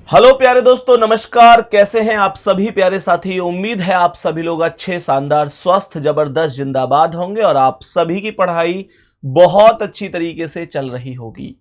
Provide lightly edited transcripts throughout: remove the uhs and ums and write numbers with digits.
Hello प्यारे दोस्तों, नमस्कार। कैसे हैं आप सभी प्यारे साथी। उम्मीद है आप सभी लोग अच्छे, शानदार, स्वस्थ, जबरदस्त, जिंदाबाद होंगे और आप सभी की पढ़ाई बहुत अच्छी तरीके से चल रही होगी।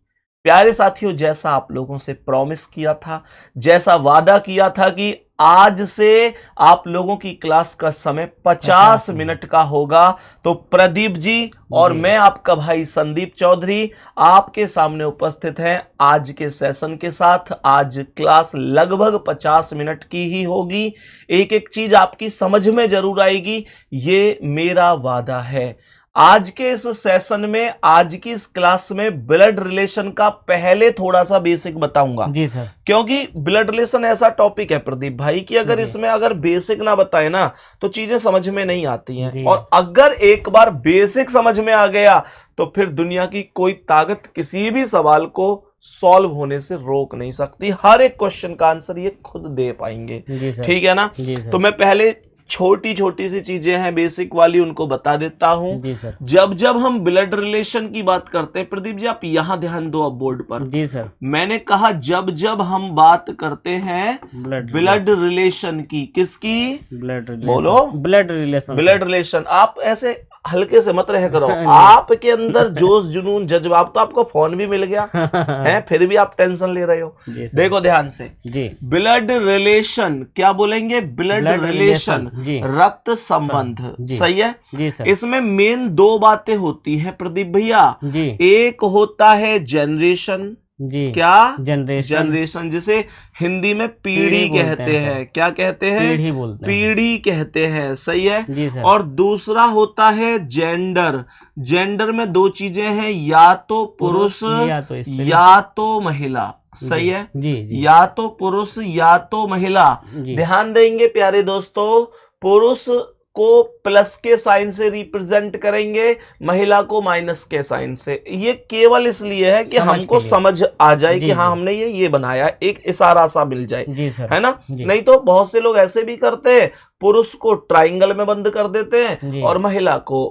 प्यारे साथियों, जैसा आप लोगों से प्रॉमिस किया था, जैसा वादा किया था कि आज से आप लोगों की क्लास का समय 50 मिनट का होगा, तो प्रदीप जी और मैं आपका भाई संदीप चौधरी आपके सामने उपस्थित हैं आज के सेशन के साथ। आज क्लास लगभग 50 मिनट की ही होगी। एक एक चीज आपकी समझ में जरूर आएगी, ये मेरा वादा है। आज के इस सेशन में, आज की इस क्लास में ब्लड रिलेशन का पहले थोड़ा सा बेसिक बताऊंगा जी सर। क्योंकि ब्लड रिलेशन ऐसा टॉपिक है प्रदीप भाई कि अगर इसमें अगर बेसिक ना बताए ना तो चीजें समझ में नहीं आती हैं, और अगर एक बार बेसिक समझ में आ गया तो फिर दुनिया की कोई ताकत किसी भी सवाल को सॉल्व होने से रोक नहीं सकती। हर एक क्वेश्चन का आंसर ये खुद दे पाएंगे। ठीक है ना। तो मैं पहले छोटी छोटी सी चीजें हैं बेसिक वाली, उनको बता देता हूं। जब जब हम ब्लड रिलेशन की बात करते हैं प्रदीप जी, आप यहां ध्यान दो अब बोर्ड पर। जी सर। मैंने कहा जब जब हम बात करते हैं ब्लड रिलेशन की, किसकी? Blood relation. बोलो। Blood relation. Blood relation. आप ऐसे हल्के से मत रह करो। आपके अंदर जोश, जुनून, जज्बा, तो आपको फोन भी मिल गया है, फिर भी आप टेंशन ले रहे हो। देखो ध्यान से जी। ब्लड रिलेशन क्या बोलेंगे? ब्लड रिलेशन, रक्त संबंध। सही है जी सर। इसमें मेन दो बातें होती हैं प्रदीप भैया जी। एक होता है जनरेशन जी। क्या? जनरेशन, जिसे हिंदी में पीढ़ी कहते हैं। क्या कहते हैं? पीढ़ी बोलते हैं, पीढ़ी कहते हैं। सही है जी सर। और दूसरा होता है जेंडर। जेंडर में दो चीजें हैं, या तो पुरुष या तो महिला। सही है जी, जी। या तो पुरुष या तो महिला। ध्यान देंगे प्यारे दोस्तों, पुरुष को प्लस के साइन से रिप्रेजेंट करेंगे, महिला को माइनस के साइन से। ये केवल इसलिए है कि हमको समझ आ जाए कि हाँ हमने ये बनाया, एक इशारा सा मिल जाए जी सर। है ना। नहीं तो बहुत से लोग ऐसे भी करते हैं, पुरुष को ट्राइंगल में बंद कर देते हैं और महिला को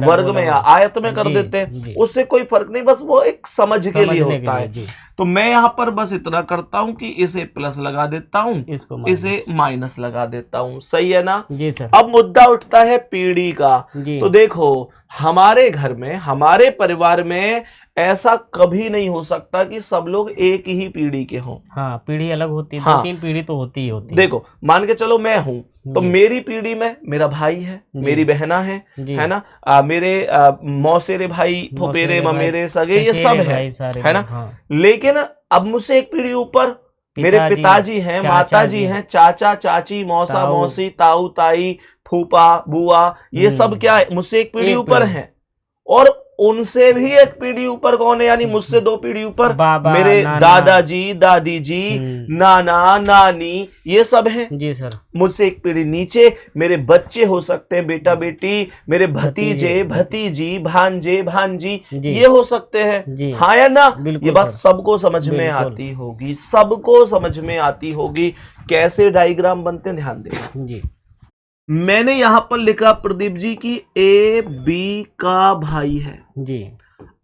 वर्ग में या आयत में कर देते हैं। उससे कोई फर्क नहीं, बस वो एक समझ के लिए होता है। तो मैं यहां पर बस इतना करता हूं कि इसे प्लस लगा देता हूं, इसे माइनस लगा देता हूं। सही है ना जी सर। अब मुद्दा उठता है पीढ़ी का। तो देखो, हमारे घर में, हमारे परिवार में ऐसा कभी नहीं हो सकता कि सब लोग एक ही पीढ़ी के हों। हाँ, पीढ़ी अलग होती है। हाँ, 2-3 पीढ़ी तो होती ही होती है। देखो, मान के चलो मैं हूं, तो मेरी पीढ़ी में मेरा भाई है, मेरी बहना है ना, मेरे मौसेरे भाई, फुफेरे, ममेरे, सगे, ये सब है ना। हाँ। लेकिन अब मुझसे एक पीढ़ी ऊपर मेरे पिताजी हैं, माताजी हैं, चाचा चाची, मौसा मौसी, ताऊ ताई, फूफा बुआ, ये सब क्या है? मुझसे एक पीढ़ी ऊपर है। और उनसे भी एक पीढ़ी ऊपर कौन है? यानी मुझसे 2 पीढ़ी ऊपर मेरे दादाजी, दादी जी, नाना नानी, ये सब हैं जी सर। मुझसे एक पीढ़ी नीचे मेरे बच्चे हो सकते हैं, बेटा बेटी, मेरे भतीजे भतीजी, भांजे भांजी, ये हो सकते हैं। हाँ या ना? ये बात सबको समझ में आती होगी, सबको समझ में आती होगी। कैसे डायग्राम बनते हैं ध्यान देना जी। मैंने यहां पर लिखा प्रदीप जी की ए बी का भाई है जी।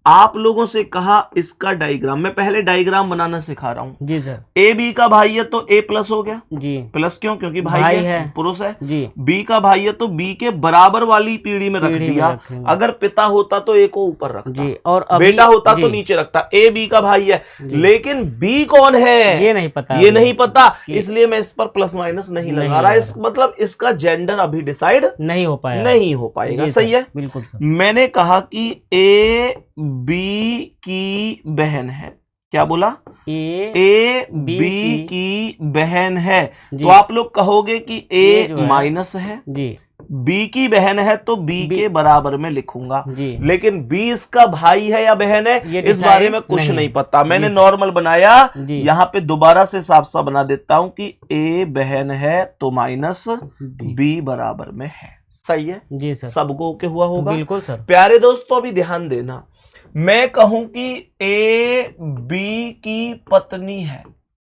आप लोगों से कहा इसका डायग्राम, मैं पहले डायग्राम बनाना सिखा रहा हूं जी सर। ए बी का भाई है तो ए प्लस हो गया जी। प्लस क्यों? क्योंकि भाई है, पुरुष है जी। बी का भाई है तो बी के बराबर वाली पीढ़ी में रख दिया। अगर पिता होता तो ए को ऊपर रखता जी, और बेटा होता तो नीचे रखता। ए बी का भाई है, लेकिन बी कौन है ये नहीं पता, ये नहीं पता, इसलिए मैं इस पर प्लस माइनस नहीं लगा रहा। इस मतलब इसका जेंडर अभी डिसाइड नहीं हो पाएगा। सही है, बिल्कुल। मैंने कहा कि ए बी की बहन है। क्या बोला? ए बी की बहन है। तो आप लोग कहोगे कि ए माइनस है जी, बी की बहन है तो बी के बराबर में लिखूंगा। लेकिन बी इसका भाई है या बहन है इस बारे में कुछ नहीं पता। मैंने नॉर्मल बनाया, यहां पे दोबारा से साफ साफ बना देता हूं कि ए बहन है तो माइनस बी बराबर में है। सही है जी सर। सबको ओके हुआ होगा? बिल्कुल सर। प्यारे दोस्तों अभी ध्यान देना, मैं कहूं कि ए बी की पत्नी है।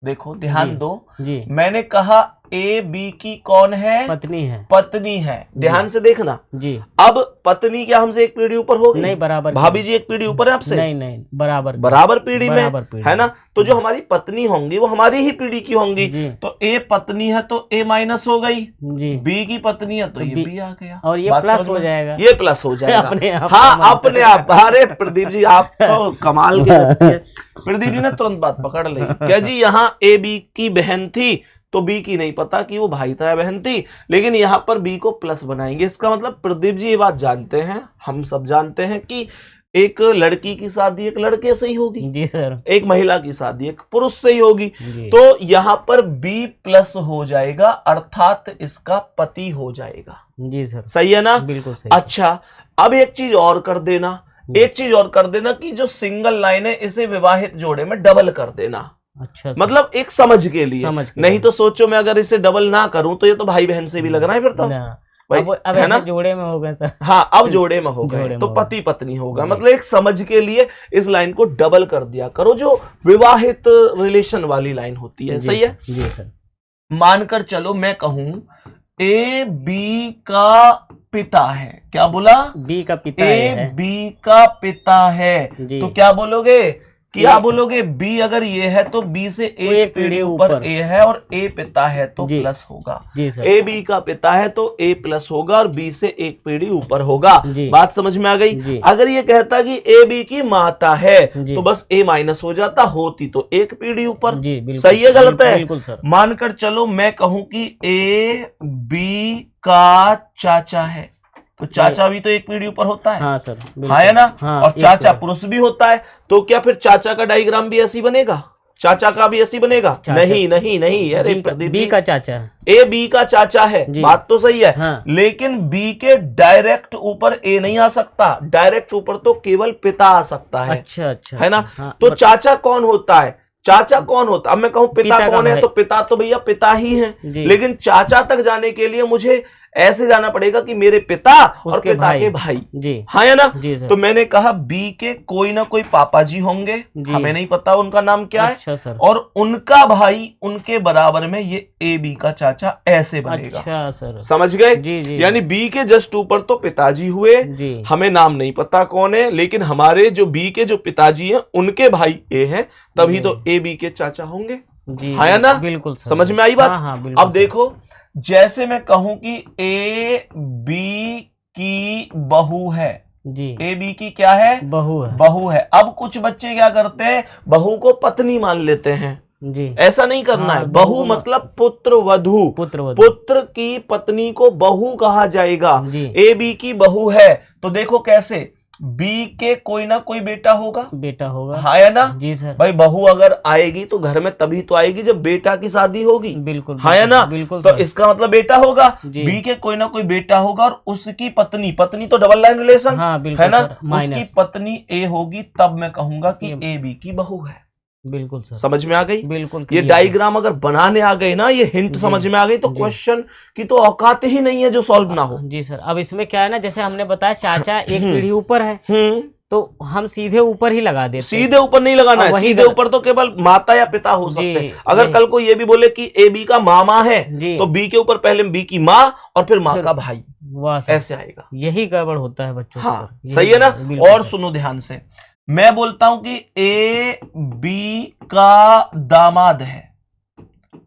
देखो ध्यान दो जी। मैंने कहा ए बी की कौन है? पत्नी है। पत्नी है। ध्यान से देखना जी। अब पत्नी क्या हमसे एक पीढ़ी ऊपर हो गई? नहीं, बराबर। भाभी जी एक पीढ़ी ऊपर है आपसे? नहीं नहीं, बराबर बराबर पीढ़ी में है ना। तो जो जी। हमारी पत्नी होंगी वो हमारी ही पीढ़ी की होंगी। तो ए पत्नी है तो ए माइनस हो गई जी। बी की पत्नी है तो ये बी आ गया और ये प्लस हो जाएगा। ये प्लस हो जाएगा अपने आप। हाँ अपने आप। अरे प्रदीप जी आप तो कमाल के व्यक्ति हैं। प्रदीप जी ने तुरंत बात पकड़ ली। क्या जी यहाँ ए बी की बहन थी तो बी की नहीं पता कि वो भाई था या बहन थी, लेकिन यहाँ पर बी को प्लस बनाएंगे। इसका मतलब प्रदीप जी ये बात जानते हैं, हम सब जानते हैं कि एक लड़की की शादी एक लड़के से ही होगी। जी सर। एक महिला की शादी एक पुरुष से ही होगी। तो यहाँ पर बी प्लस हो जाएगा अर्थात इसका पति हो जाएगा। जी सर। सही है ना? बिल्कुल सही। अच्छा अब एक चीज और कर देना, एक चीज और कर देना कि जो सिंगल लाइन है इसे विवाहित जोड़े में डबल कर देना। अच्छा मतलब एक समझ के लिए, नहीं तो सोचो मैं अगर इसे डबल ना करूं तो ये तो भाई बहन से भी लग रहा है फिर तो अब है ना, जोड़े में हो गए सर। हाँ अब जोड़े में हो गए तो पति पत्नी होगा। मतलब एक समझ के लिए इस लाइन को डबल कर दिया करो, जो विवाहित रिलेशन वाली लाइन होती है। सही है जी सर। मानकर चलो मैं कहूं ए बी का पिता है। क्या बोला? बी का पिता ए बी का पिता है तो क्या बोलोगे? क्या बोलोगे? बी अगर ये है तो बी से एक पीढ़ी ऊपर ए है और ए पिता है तो प्लस होगा। ए बी का पिता है तो ए प्लस होगा और बी से एक पीढ़ी ऊपर होगा। बात समझ में आ गई? अगर ये कहता कि ए बी की माता है तो बस ए माइनस हो जाता, होती तो एक पीढ़ी ऊपर। सही है गलत है? मानकर चलो मैं कहूं कि ए बी का चाचा है तो चाचा भी तो एक पीढ़ी ऊपर होता है। हाँ सर, है ना? और चाचा पुरुष भी होता है तो क्या फिर चाचा का डायग्राम भी ऐसी बनेगा? चाचा का भी ऐसी बनेगा? नहीं नहीं नहीं अरे प्रदीप बी का चाचा ए बी का चाचा है, बात तो सही है। हाँ। लेकिन बी के डायरेक्ट ऊपर ए नहीं आ सकता, डायरेक्ट ऊपर तो केवल पिता आ सकता है। अच्छा है ना? हाँ, तो चाचा कौन होता है? चाचा कौन होता? अब मैं कहूं पिता कौन है तो पिता तो भैया पिता ही है, लेकिन चाचा तक जाने के लिए मुझे ऐसे जाना पड़ेगा कि मेरे पिता और पिता के भाई। हाँ है ना? तो मैंने कहा बी के कोई ना कोई पापा जी होंगे, हमें नहीं पता उनका नाम क्या है। अच्छा सर। और उनका भाई उनके बराबर में ये ए बी का चाचा ऐसे बनेगा। अच्छा सर। समझ गए? यानी बी के जस्ट ऊपर तो पिताजी हुए, हमें नाम नहीं पता कौन है, लेकिन हमारे जो बी के जो पिताजी हैं उनके भाई ए हैं, तभी तो ए बी के चाचा होंगे। है ना? बिल्कुल समझ में आई बात? अब देखो जैसे मैं कहूं कि ए बी की बहू है जी। ए बी की क्या है? बहू है। अब कुछ बच्चे क्या करते हैं, बहू को पत्नी मान लेते हैं जी। ऐसा नहीं करना है। बहू मतलब पुत्र वधू। पुत्र की पत्नी को बहू कहा जाएगा। ए बी की बहू है तो देखो कैसे, बी के कोई ना कोई बेटा होगा। है ना? जी सर। भाई बहू अगर आएगी तो घर में तभी तो आएगी जब बेटा की शादी होगी। बिल्कुल। है ना? बिल्कुल। तो इसका मतलब बेटा होगा। बी के कोई ना कोई बेटा होगा और उसकी पत्नी तो डबल लाइन रिलेशन। हाँ, है ना? उसकी पत्नी ए होगी, तब मैं कहूंगा कि ए बी की बहू है। बिल्कुल सर। समझ में आ गई? बिल्कुल। ये डायग्राम अगर बनाने आ गए ना, ये हिंट समझ में आ गई तो क्वेश्चन की तो औकात ही नहीं है जो सॉल्व ना हो। जी सर। अब इसमें क्या है ना, जैसे हमने बताया चाचा एक पीढ़ी ऊपर है तो हम सीधे ऊपर ही लगा देते। सीधे ऊपर नहीं लगाना है, सीधे ऊपर तो केवल माता या पिता हो सकते हैं। अगर कल को ये भी बोले कि ए बी का मामा है तो बी के ऊपर पहले बी की माँ और फिर माँ का भाई, ऐसे आएगा। यही गड़बड़ होता है बच्चों। हाँ सही है ना? और सुनो ध्यान से, मैं बोलता हूं कि ए बी का दामाद है।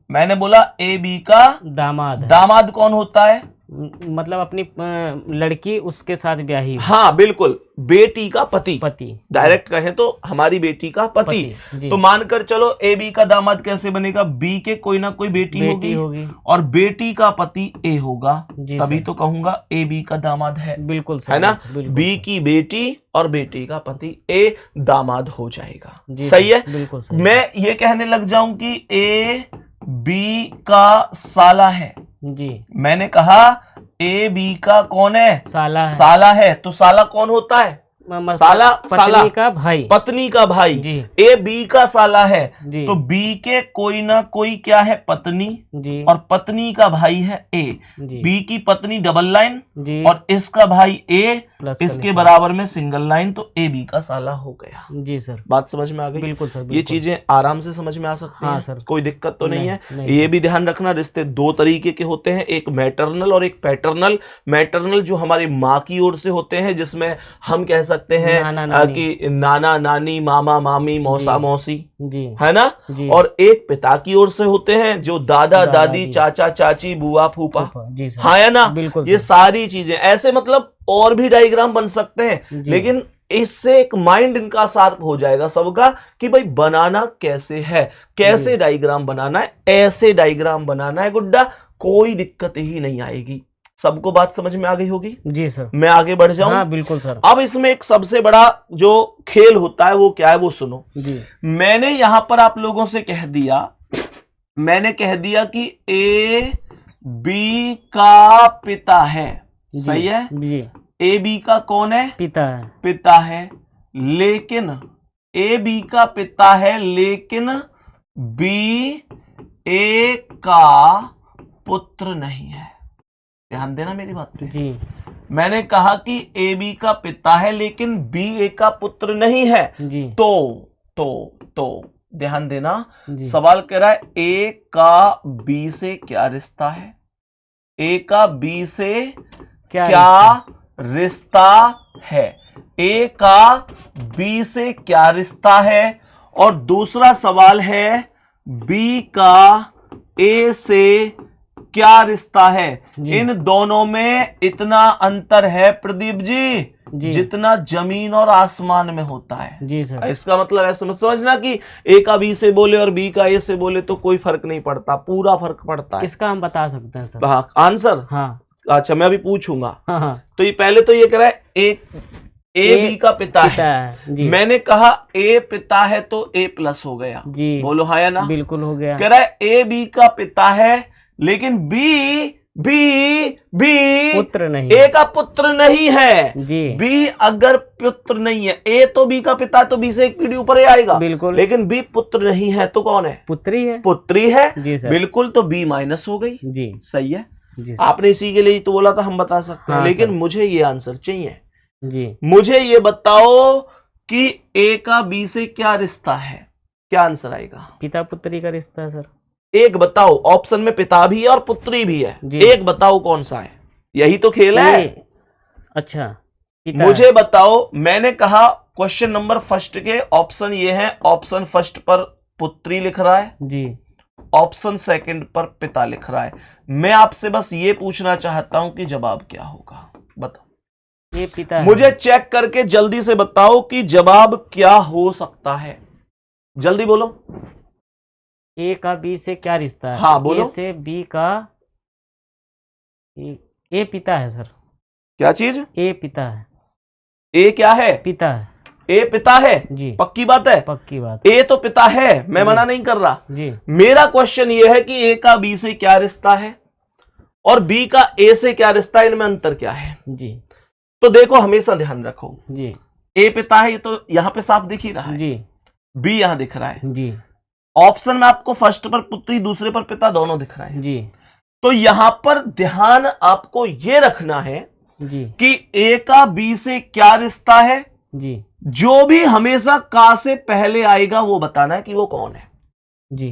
मैंने बोला ए बी का दामाद कौन होता है? मतलब अपनी लड़की उसके साथ ब्याही। हाँ बिल्कुल, बेटी का पति डायरेक्ट कहें तो हमारी बेटी का पति। तो मानकर चलो ए बी का दामाद कैसे बनेगा? बी के कोई ना कोई बेटी होगी और बेटी का पति ए होगा, तभी तो कहूंगा ए बी का दामाद है। बिल्कुल है ना? बी की बेटी और बेटी का पति ए दामाद हो जाएगा। सही है? बिल्कुल। मैं ये कहने लग जाऊं कि ए बी का साला है जी। मैंने कहा ए बी का कौन है? साला है। साला है तो साला कौन होता है? साला पत्नी का भाई, पत्नी का भाई जी, ए बी का साला है जी, तो बी के कोई ना कोई क्या है, पत्नी, जी, और पत्नी का भाई है ए, जी, बी की पत्नी डबल लाइन जी, और इसका भाई ए प्लस इसके बराबर में सिंगल लाइन, तो ए बी का साला हो गया। जी सर, बात समझ में आ गई? बिल्कुल सर, ये बिल्कुल। चीजें आराम से समझ में आ सकती हाँ हैं सर, कोई दिक्कत तो नहीं है। नहीं ये सर। भी ध्यान रखना, रिश्ते दो तरीके के होते हैं, एक मैटरनल और एक पैटर्नल। मैटरनल जो हमारी माँ की ओर से होते हैं, जिसमें हम कह सकते हैं नाना नानी, कि नाना नानी, मामा मामी, मौसा मौसी, जी, है ना, जी, और एक पिता की ओर से होते हैं जो दादा दादी, दादाजी, चाचा चाची, बुआ फूफा, जी सर, हाँ है ना, बिल्कुल ये सर, सारी चीजें ऐसे, मतलब और भी डायग्राम बन सकते हैं, जी, लेकिन इससे एक माइंड इनका शार्प हो जाएगा सबका कि भाई बनाना कैसे है, कैसे डायग्राम बनाना है, ऐसे डायग्राम बनाना है गुड्डा, कोई दिक्कत ही नहीं आएगी। सबको बात समझ में आ गई होगी? जी सर, मैं आगे बढ़ जाऊं? हाँ बिल्कुल सर। अब इसमें एक सबसे बड़ा जो खेल होता है वो क्या है, वो सुनो। जी, मैंने यहां पर आप लोगों से कह दिया, मैंने कह दिया कि ए बी का पिता है, सही है, जी, ए बी का कौन है, पिता है, पिता है, लेकिन ए बी का पिता है, लेकिन बी ए का पुत्र नहीं है। ध्यान देना मेरी बात पे। जी, मैंने कहा कि ए बी का पिता है लेकिन बी ए का पुत्र नहीं है, जी, तो ध्यान देना, जी, सवाल कह रहा है ए का बी से क्या रिश्ता है, ए का बी से क्या रिश्ता है, ए का बी से क्या रिश्ता है, और दूसरा सवाल है बी का ए से क्या रिश्ता है। इन दोनों में इतना अंतर है प्रदीप जी, जितना जमीन और आसमान में होता है। जी सर, इसका मतलब ऐसा मत समझना कि ए का बी से बोले और बी का ए से बोले तो कोई फर्क नहीं पड़ता, पूरा फर्क पड़ता है। इसका हम बता सकते हैं सर। हाँ, आंसर, हाँ, अच्छा मैं अभी पूछूंगा। हाँ, तो ये पहले तो ये कह रहा है ए बी का पिता है। जी, मैंने कहा ए पिता है तो ए प्लस हो गया, जी, बोलो हाँ या ना? बिल्कुल हो गया। कह रहा है ए बी का पिता है लेकिन बी पुत्र नहीं, ए का पुत्र नहीं है। जी, बी अगर पुत्र नहीं है, ए तो बी का पिता तो बी से एक पीढ़ी ऊपर ही आएगा, बिल्कुल, लेकिन बी पुत्र नहीं है तो कौन है? पुत्री है, पुत्री है, जी सर, बिल्कुल, तो बी माइनस हो गई। जी, सही है, जी, आपने इसी के लिए तो बोला था हम बता सकते हैं, हाँ, लेकिन सर। मुझे ये आंसर चाहिए। जी, मुझे ये बताओ कि ए का बी से क्या रिश्ता है, क्या आंसर आएगा? पिता पुत्री का रिश्ता सर। एक बताओ, ऑप्शन में पिता भी है और पुत्री भी है, एक बताओ कौन सा है, यही तो खेल है। अच्छा, पिता मुझे बताओ, मैंने कहा क्वेश्चन नंबर फर्स्ट के ऑप्शन ये है, ऑप्शन फर्स्ट पर पुत्री लिख रहा है, जी, ऑप्शन सेकंड पर पिता लिख रहा है। मैं आपसे बस ये पूछना चाहता हूं कि जवाब क्या होगा, बताओ। ये पिता है। मुझे चेक करके जल्दी से बताओ कि जवाब क्या हो सकता है, जल्दी बोलो। ए का बी से क्या रिश्ता है? हाँ बोलो। ए से बी का ए पिता है सर। क्या चीज? ए पिता है। ए क्या है? पिता है। ए पिता है, जी, पक्की बात है, पक्की बात। ए तो पिता है, मैं मना नहीं कर रहा। जी, मेरा क्वेश्चन ये है कि ए का बी से क्या रिश्ता है और बी का ए से क्या रिश्ता है, इनमें अंतर क्या है? जी, तो देखो, हमेशा ध्यान रखो, जी, ए पिता है, ये तो यहां पे साफ दिख ही रहा है, जी, बी यहां दिख रहा है, जी, ऑप्शन में आपको फर्स्ट पर पुत्री, दूसरे पर पिता, दोनों दिख रहा है। जी, तो यहां पर ध्यान आपको यह रखना है जी, कि ए का बी से क्या रिश्ता है, जी, जो भी हमेशा का से पहले आएगा वो बताना है कि वो कौन है। जी,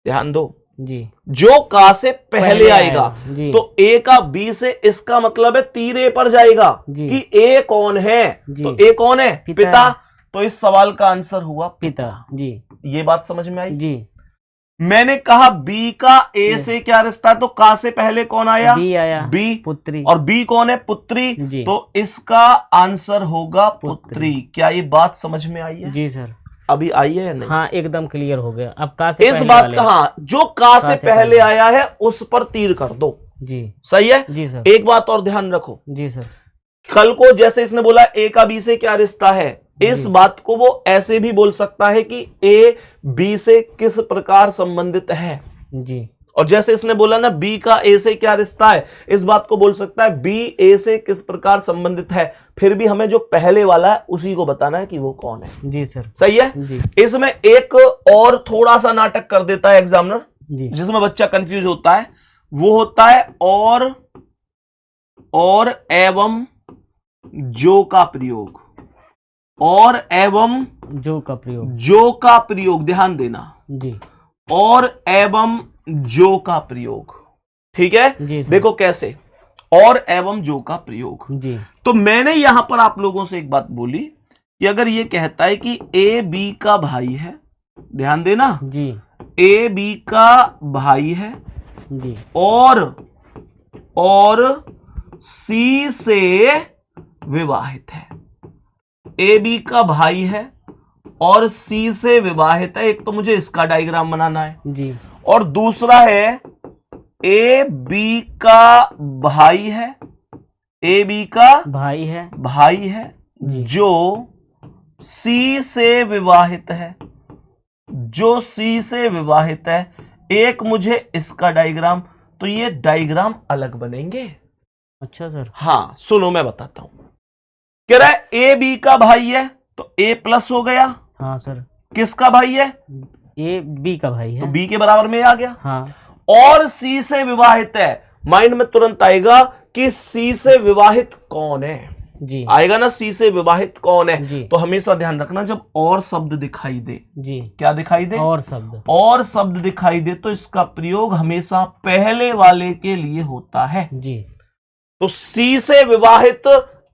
ध्यान दो, जी, जो का से पहले आएगा, जी, तो ए का बी से इसका मतलब है तीर ए पर जाएगा जी, कि ए कौन है, जी, तो ए कौन है? पिता। तो इस सवाल का आंसर हुआ पिता। जी, ये बात समझ में आई? जी, मैंने कहा बी का ए से क्या रिश्ता है, तो का से पहले कौन आया? बी आया, बी, पुत्री, और बी कौन है? पुत्री। जी, तो इसका आंसर होगा पुत्री। क्या ये बात समझ में आई है? जी सर, अभी आई है या नहीं? हाँ एकदम क्लियर हो गया। अब का से इस पहले बात वाले। का, हाँ, जो का से पहले आया है उस पर तीर कर दो। जी, सही है। जी सर, एक बात और ध्यान रखो, जी सर, कल को जैसे इसने बोला ए का बी से क्या रिश्ता है, इस बात को वो ऐसे भी बोल सकता है कि ए बी से किस प्रकार संबंधित है। जी, और जैसे इसने बोला ना बी का ए से क्या रिश्ता है, इस बात को बोल सकता है बी ए से किस प्रकार संबंधित है। फिर भी हमें जो पहले वाला है उसी को बताना है कि वो कौन है। जी सर। सही है जी। इसमें एक और थोड़ा सा नाटक कर देता है एग्जामिनर, जी। जिसमें बच्चा कंफ्यूज होता है, वो होता है और एवं जो का प्रयोग, और एवं जो का प्रयोग, जो का प्रयोग, ध्यान देना जी। और एवं जो का प्रयोग, ठीक है जी सर। देखो कैसे, और एवं जो का प्रयोग। जी। तो मैंने यहां पर आप लोगों से एक बात बोली कि अगर ये कहता है कि ए बी का भाई है, ध्यान देना, जी। ए बी का भाई है जी। और सी से विवाहित है, ए बी का भाई है और सी से विवाहित है, एक तो मुझे इसका डायग्राम बनाना है जी। और दूसरा है ए बी का भाई है, ए बी का भाई है जी। जो सी से विवाहित है, जो सी से विवाहित है, एक मुझे इसका डायग्राम, तो ये डायग्राम अलग बनेंगे। अच्छा सर। हाँ सुनो मैं बताता हूं, कह रहा है ए बी का भाई है तो ए प्लस हो गया। हाँ सर। किसका भाई है? ए बी का भाई है, तो बी के बराबर में आ गया। हाँ। और सी से विवाहित है, माइंड में तुरंत आएगा कि सी से विवाहित कौन है, जी आएगा ना, सी से विवाहित कौन है जी। तो हमेशा ध्यान रखना जब और शब्द दिखाई दे, जी क्या दिखाई दे, और शब्द दिखाई दे तो इसका प्रयोग हमेशा पहले वाले के लिए होता है जी। तो सी से विवाहित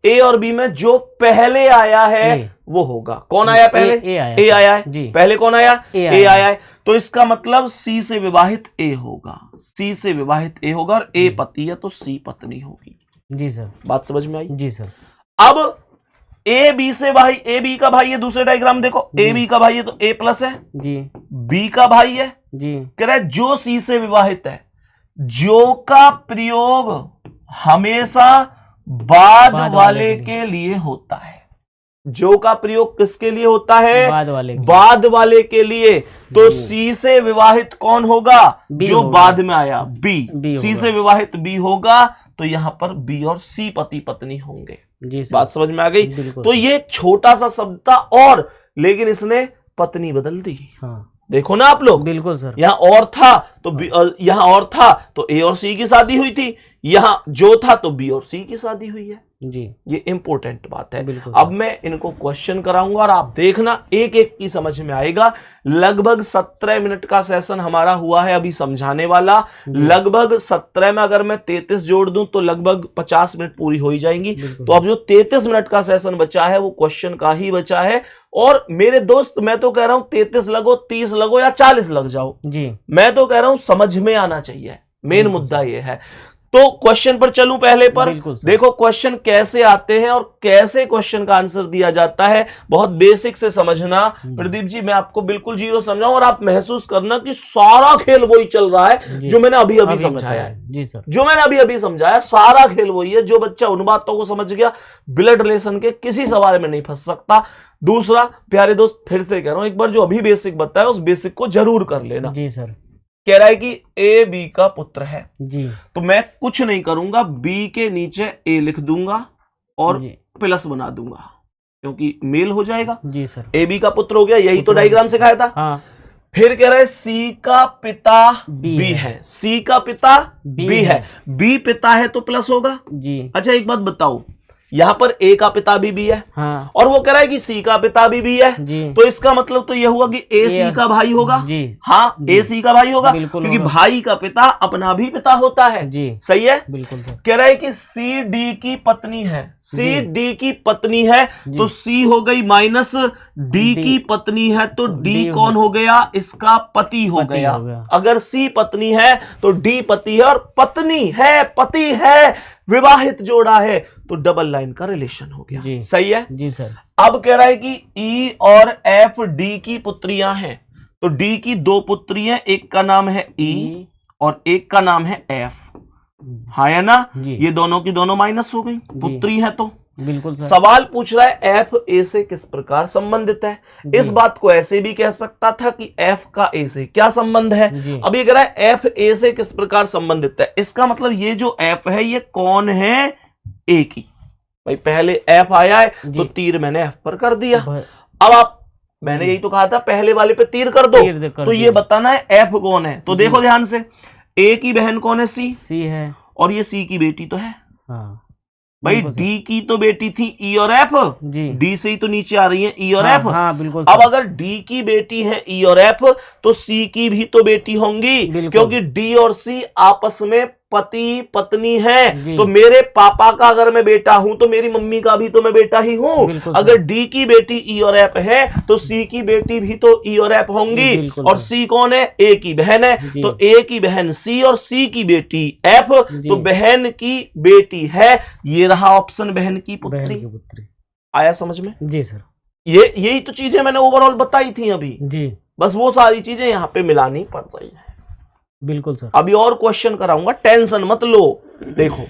ए और बी में जो पहले आया है वो होगा, कौन आया पहले? ए आया है जी। पहले कौन आया? ए आया है, तो इसका मतलब सी से विवाहित ए होगा, सी से विवाहित ए होगा और ए पति है तो सी पत्नी होगी। जी सर। बात समझ में आई? जी सर। अब ए बी से भाई, ए बी का भाई है, दूसरे डायग्राम देखो, ए बी का भाई है तो ए प्लस है जी, बी का भाई है जी। कह रहा है जो सी से विवाहित है, जो का प्रयोग हमेशा बाद वाले के लिए होता है, जो का प्रयोग किसके लिए होता है? बाद वाले के लिए। तो सी से विवाहित कौन होगा? जो बाद में आया, बी। सी से विवाहित बी होगा तो यहां पर बी और सी पति पत्नी होंगे। जी सर। बात समझ में आ गई? तो ये छोटा सा शब्द था और, लेकिन इसने पत्नी बदल दी। हाँ। देखो ना आप लोग, बिल्कुल सर। यहां और था तो यहां और था तो ए और सी की शादी हुई थी, यहां जो था तो बी और सी की शादी हुई है जी। ये इंपॉर्टेंट बात है। अब मैं इनको क्वेश्चन कराऊंगा और आप देखना एक एक की समझ में आएगा। लगभग 17 मिनट का सेशन हमारा हुआ है अभी समझाने वाला। लगभग 17 में अगर मैं 33 जोड़ दूं तो लगभग 50 मिनट पूरी हो ही जाएंगी। तो अब जो 33 मिनट का सेशन बचा है वो क्वेश्चन का ही बचा है। और मेरे दोस्त मैं तो कह रहा हूं 33 लगो, 30 लगो या 40 लग जाओ जी, मैं तो कह रहा हूं समझ में आना चाहिए, मेन मुद्दा ये है। तो क्वेश्चन पर चलूं पहले पर। देखो क्वेश्चन कैसे आते हैं और कैसे क्वेश्चन का आंसर दिया जाता है, बहुत बेसिक से समझना। प्रदीप जी मैं आपको बिल्कुल जीरो समझाऊं और आप महसूस करना कि सारा खेल वही चल रहा है जो मैंने अभी अभी समझाया है जी सर। जो मैंने अभी अभी समझाया सारा खेल वही है। जो बच्चा उन बातों को समझ गया ब्लड रिलेशन के किसी सवाल में नहीं फंस सकता। दूसरा प्यारे दोस्त फिर से कह रहा हूं, एक बार जो अभी बेसिक बताया उस बेसिक को जरूर कर लेना जी सर। कह रहा है कि ए बी का पुत्र है जी, तो मैं कुछ नहीं करूंगा, बी के नीचे ए लिख दूंगा और प्लस बना दूंगा क्योंकि मेल हो जाएगा जी सर। ए बी का पुत्र हो गया, यही तो डायग्राम सिखाया था। हाँ। फिर कह रहा है सी का पिता बी है, सी का पिता बी है, बी पिता है तो प्लस होगा जी। अच्छा एक बात बताओ, यहां पर ए का पिता भी बी है हाँ। और वो कह रहा है कि सी का पिता भी बी है जी। तो इसका मतलब तो यह हुआ कि ए सी का भाई होगा जी। हाँ जी। ए सी का भाई होगा क्योंकि भाई का पिता अपना भी पिता होता है जी। सही है बिल्कुल। कह रहा है कि सी डी की पत्नी है, सी डी की पत्नी है तो सी हो गई माइनस डी की पत्नी है तो डी कौन हो गया? इसका पति हो गया। अगर सी पत्नी है तो डी पति है और पत्नी है पति है, विवाहित जोड़ा है तो डबल लाइन का रिलेशन हो गया जी। सही है जी सर। अब कह रहा है कि ई और एफ डी की पुत्रियां हैं तो डी की दो पुत्रियां, एक का नाम है ई और एक का नाम है एफ। हाँ है ना, ये दोनों की दोनों माइनस हो गई, पुत्री है तो बिल्कुल सर। सवाल पूछ रहा है एफ ए से किस प्रकार संबंधित है। इस बात को ऐसे भी कह सकता था कि एफ का ए से क्या संबंध है। अब ये कह रहा है एफ ए से किस प्रकार संबंधित है, इसका मतलब ये जो एफ है ये कौन है? ए की। भाई पहले एफ आया है तो तीर मैंने एफ पर कर दिया। अब आप, मैंने यही तो कहा था पहले वाले पे तीर कर दो, तो ये बताना है एफ कौन है। तो देखो ध्यान से, ए की बहन कौन है? सी है, और ये सी की बेटी तो है। हाँ भाई डी की तो बेटी थी ई और एफ, डी से ही तो नीचे आ रही है ई और एफ। हाँ, बिल्कुल। अब अगर डी की बेटी है ई और एफ तो सी की भी तो बेटी होंगी, क्योंकि डी और सी आपस में पति पत्नी है। तो मेरे पापा का अगर मैं बेटा हूं तो मेरी मम्मी का भी तो मैं बेटा ही हूं। अगर डी की बेटी ई और एफ है तो सी की बेटी भी तो ई और एफ होंगी। और सी कौन है? ए की बहन है, तो ए की बहन सी और सी की बेटी एफ, तो बहन की बेटी है। ये रहा ऑप्शन, बहन की पुत्री। आया समझ में? जी सर। यही तो चीजें मैंने ओवरऑल बताई थी अभी जी, बस वो सारी चीजें यहाँ पे मिलानी पड़ रही है। बिल्कुल सर। अभी और क्वेश्चन कराऊंगा, टेंशन मत लो। देखो,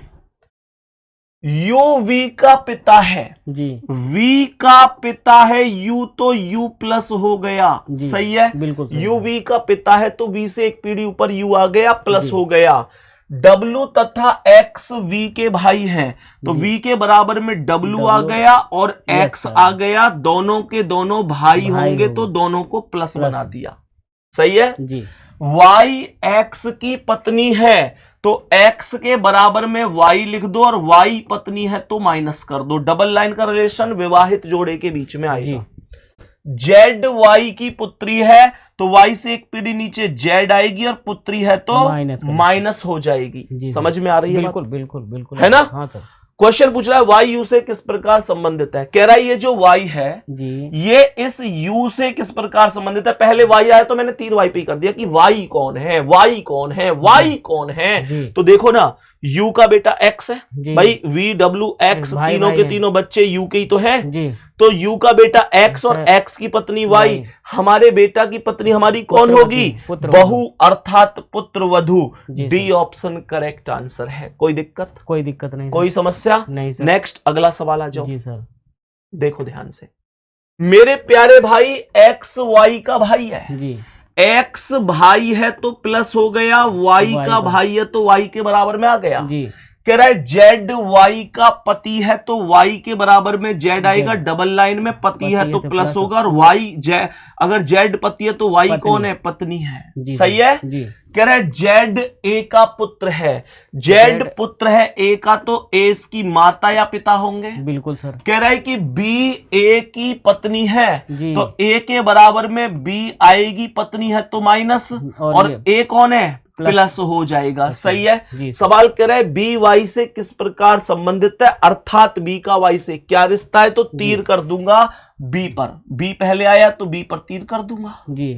यू वी का पिता है जी, वी का पिता है, यू तो यू प्लस हो गया, सही है, बिल्कुल। यू वी का पिता है तो वी से एक पीढ़ी ऊपर यू आ गया, प्लस हो गया। W तथा X V के भाई हैं, तो V के बराबर में W आ गया और X आ गया, दोनों के दोनों भाई होंगे तो दोनों को प्लस बना दिया, सही है जी। Y X की पत्नी है तो X के बराबर में Y लिख दो और Y पत्नी है तो माइनस कर दो। डबल लाइन का रिलेशन विवाहित जोड़े के बीच में आएगा। Z Y की पुत्री है तो Y से एक पीढ़ी नीचे Z आएगी और पुत्री है तो माइनस हो जाएगी। समझ में आ रही है? बिल्कुल बिल्कुल बिल्कुल, है ना? हाँ सर। क्वेश्चन पूछ रहा है Y U से किस प्रकार संबंधित है। कह रहा है ये जो Y है जी, ये इस U से किस प्रकार संबंधित है। पहले Y आया तो मैंने तीर Y पे कर दिया कि Y कौन है, Y कौन है, Y कौन है। तो देखो ना, U का बेटा X है भाई, V W X तीनों के तीनों बच्चे U के ही तो है जी। तो U का बेटा X और X की पत्नी Y, हमारे बेटा की पत्नी हमारी कौन होगी? बहू अर्थात पुत्र वधू। डी ऑप्शन करेक्ट आंसर है। कोई दिक्कत? कोई दिक्कत नहीं, कोई समस्या नहीं सर। नेक्स्ट अगला सवाल आ जाओ जी सर। देखो ध्यान से, मेरे प्यारे भाई X Y का भाई है जी, X भाई है तो प्लस हो गया, Y का भाई है तो Y के बराबर में आ गया जी। कह रहा है Z Y का पति है तो Y के बराबर में Z आएगा, डबल लाइन में पति है तो प्लस होगा, और Y अगर Z पति है तो Y कौन है? पत्नी है, सही है जी। कह रहा है Z A का पुत्र है, Z पुत्र है A का तो A इसकी माता या पिता होंगे, बिल्कुल सर। कह रहा है कि B A की पत्नी है तो A के बराबर में B आएगी, पत्नी है तो माइनस, और A कौन है? प्लस हो जाएगा, सही है। सवाल कह रहा है बी वाई से किस प्रकार संबंधित है, अर्थात बी का वाई से क्या रिश्ता है। तो तीर कर दूंगा बी पर, बी पहले आया तो बी पर तीर कर दूंगा जी।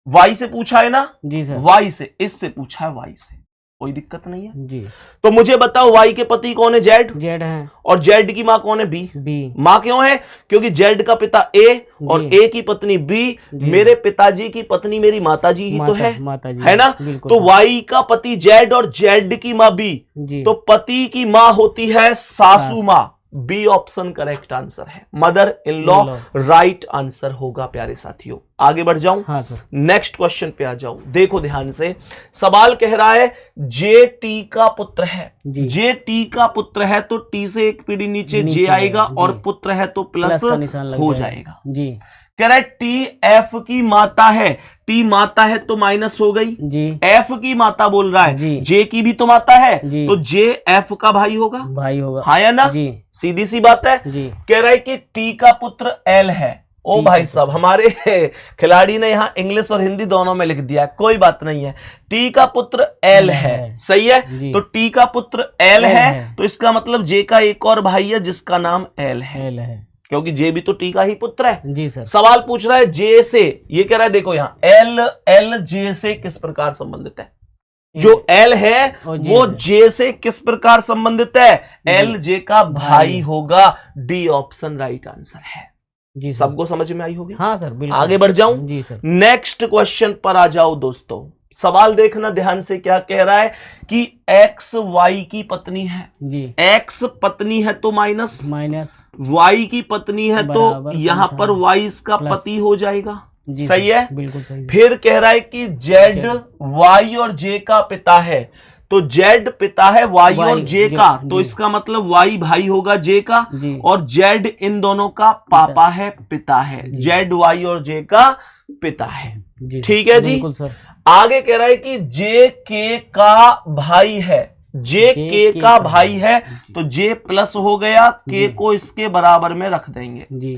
वाई से पूछा है ना जी सर, वाई से, इससे पूछा है वाई से, कोई दिक्कत नहीं है जी। तो मुझे बताओ वाई के पति कौन है? जेड है, और जेड की माँ कौन है? बी। माँ क्यों है? क्योंकि जेड का पिता ए और ए की पत्नी बी, मेरे पिताजी की पत्नी मेरी माताजी ही तो है, है ना। तो वाई का पति जेड और जेड की माँ बी, तो पति की माँ होती है सासू माँ। बी ऑप्शन करेक्ट आंसर है, mother in law right answer होगा प्यारे साथियों। आगे बढ़ जाऊं? हाँ सर। नेक्स्ट क्वेश्चन पे आ जाऊं, देखो ध्यान से। सवाल कह रहा है जे टी का पुत्र है, जे टी का पुत्र है तो टी से एक पीढ़ी नीचे जे आएगा और पुत्र है तो प्लस हो जाएगा जी। कह रहा है टी एफ की माता है, टी माता है तो माइनस हो गई जी। एफ की माता बोल रहा है, जे की भी तो माता है तो जे एफ का भाई होगा, हाँ या ना जी, सीधी सी बात है जी। कह रहा है कि टी का पुत्र एल है। ओ भाई साहब, हमारे खिलाड़ी ने यहाँ इंग्लिश और हिंदी दोनों में लिख दिया, कोई बात नहीं है। टी का पुत्र एल है, सही है। तो टी का पुत्र एल है तो इसका मतलब जे का एक और भाई है जिसका नाम एल है, क्योंकि जे भी तो टी का ही पुत्र है जी सर। सवाल पूछ रहा है जे से, ये कह रहा है देखो यहाँ एल जे से किस प्रकार संबंधित है। जो एल है वो जे से किस प्रकार संबंधित है? एल जे का भाई होगा। डी ऑप्शन राइट आंसर है जी। सबको समझ में आई होगी? हाँ सर बिल्कुल। आगे बढ़ जाऊं जी सर। नेक्स्ट क्वेश्चन पर आ जाओ दोस्तों। सवाल देखना ध्यान से, क्या कह रहा है कि एक्स वाई की पत्नी है जी, एक्स पत्नी है तो माइनस, वाई की पत्नी है तो यहां पर वाई इसका पति हो जाएगा, सही है, बिल्कुल सही। फिर कह रहा है कि जेड वाई और जे का पिता है तो जेड पिता है वाई और जे का, तो जी। इसका मतलब वाई भाई होगा जे का, जी। और जेड इन दोनों का पापा है, पिता है, जी। जेड वाई और जे का पिता है। जी ठीक है जी। बिल्कुल सर। आगे कह रहा है कि जे के का भाई है, जे के का भाई है, तो जे प्लस हो गया, के को इसके बराबर में रख देंगे जी।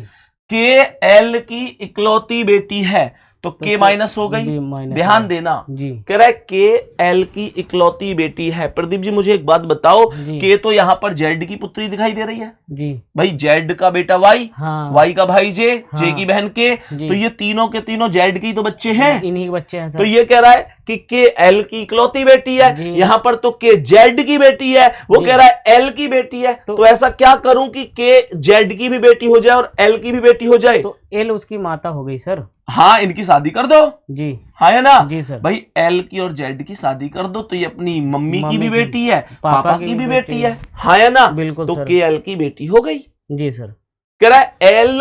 के एल की इकलौती बेटी है, तो के माइनस हो गई। ध्यान देना, जी। कह रहा है के एल की इकलौती बेटी है। प्रदीप जी मुझे एक बात बताओ, के तो यहां पर जेड की पुत्री दिखाई दे रही है जी। भाई, जेड का बेटा वाई, हाँ। वाई का भाई जे, हाँ। जे की बहन के, तो ये तीनों के तीनों जेड के ही तो बच्चे हैं, इन्हीं के बच्चे हैं सर। तो ये कह रहा है कि के एल की इकलौती बेटी है, यहां पर तो के जेड की बेटी है, वो कह रहा है एल की बेटी है, तो ऐसा क्या करूं कि के जेड की भी बेटी हो जाए और एल की भी बेटी हो जाए, तो एल उसकी माता हो गई सर। हाँ, इनकी शादी कर दो जी। हाँ है ना जी सर। भाई, एल की और जेड की शादी कर दो, तो ये अपनी मम्मी की भी बेटी है, पापा की भी बेटी है, हाँ है ना, बिल्कुल तो सर। के एल की बेटी हो गई। जी सर। कह रहा है एल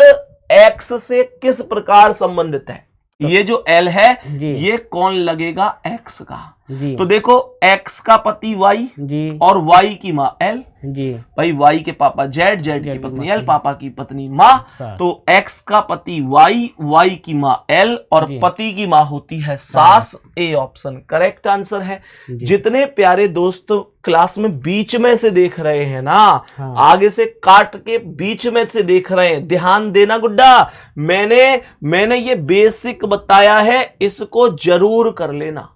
एक्स से किस प्रकार संबंधित है, ये जो एल है ये कौन लगेगा, एक्स का। जी। तो देखो एक्स का पति वाई जी। और वाई की माँ एल, जी। भाई वाई के पापा जेड, जेड की पत्नी एल, पापा की पत्नी माँ, तो एक्स का पति वाई, वाई की माँ एल, और पति की माँ होती है सास। ए ऑप्शन करेक्ट आंसर है। जितने प्यारे दोस्त क्लास में बीच में से देख रहे हैं ना, आगे से काट के बीच में से देख रहे हैं, ध्यान देना गुड्डा, मैंने ये बेसिक बताया है, इसको जरूर कर लेना,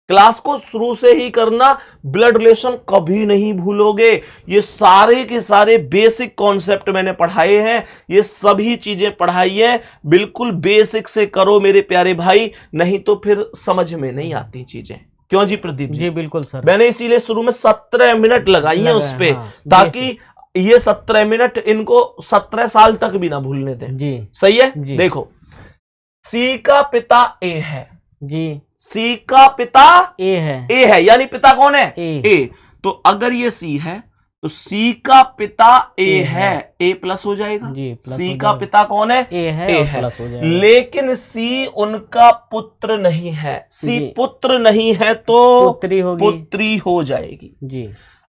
क्लास को शुरू से ही करना, ब्लड रिलेशन कभी नहीं भूलोगे। ये सारे के सारे बेसिक कॉन्सेप्ट मैंने पढ़ाए हैं, ये सभी चीजें पढ़ाई है, बिल्कुल बेसिक से करो मेरे प्यारे भाई, नहीं तो फिर समझ में नहीं आती चीजें। क्यों जी प्रदीप जी? बिल्कुल सर। मैंने इसीलिए शुरू में 17 मिनट लगाई है उस पे, ताकि ये 17 मिनट इनको 17 साल तक भी ना भूलने दें। जी सही है जी। देखो सी का पिता ए है जी, सी का पिता ए है, यानी पिता कौन है, ए। तो अगर ये सी है तो सी का पिता ए है, ए प्लस हो जाएगा जी, सी का पिता कौन है, ए है, लेकिन सी उनका पुत्र नहीं है, सी पुत्र नहीं है तो पुत्री हो जाएगी जी।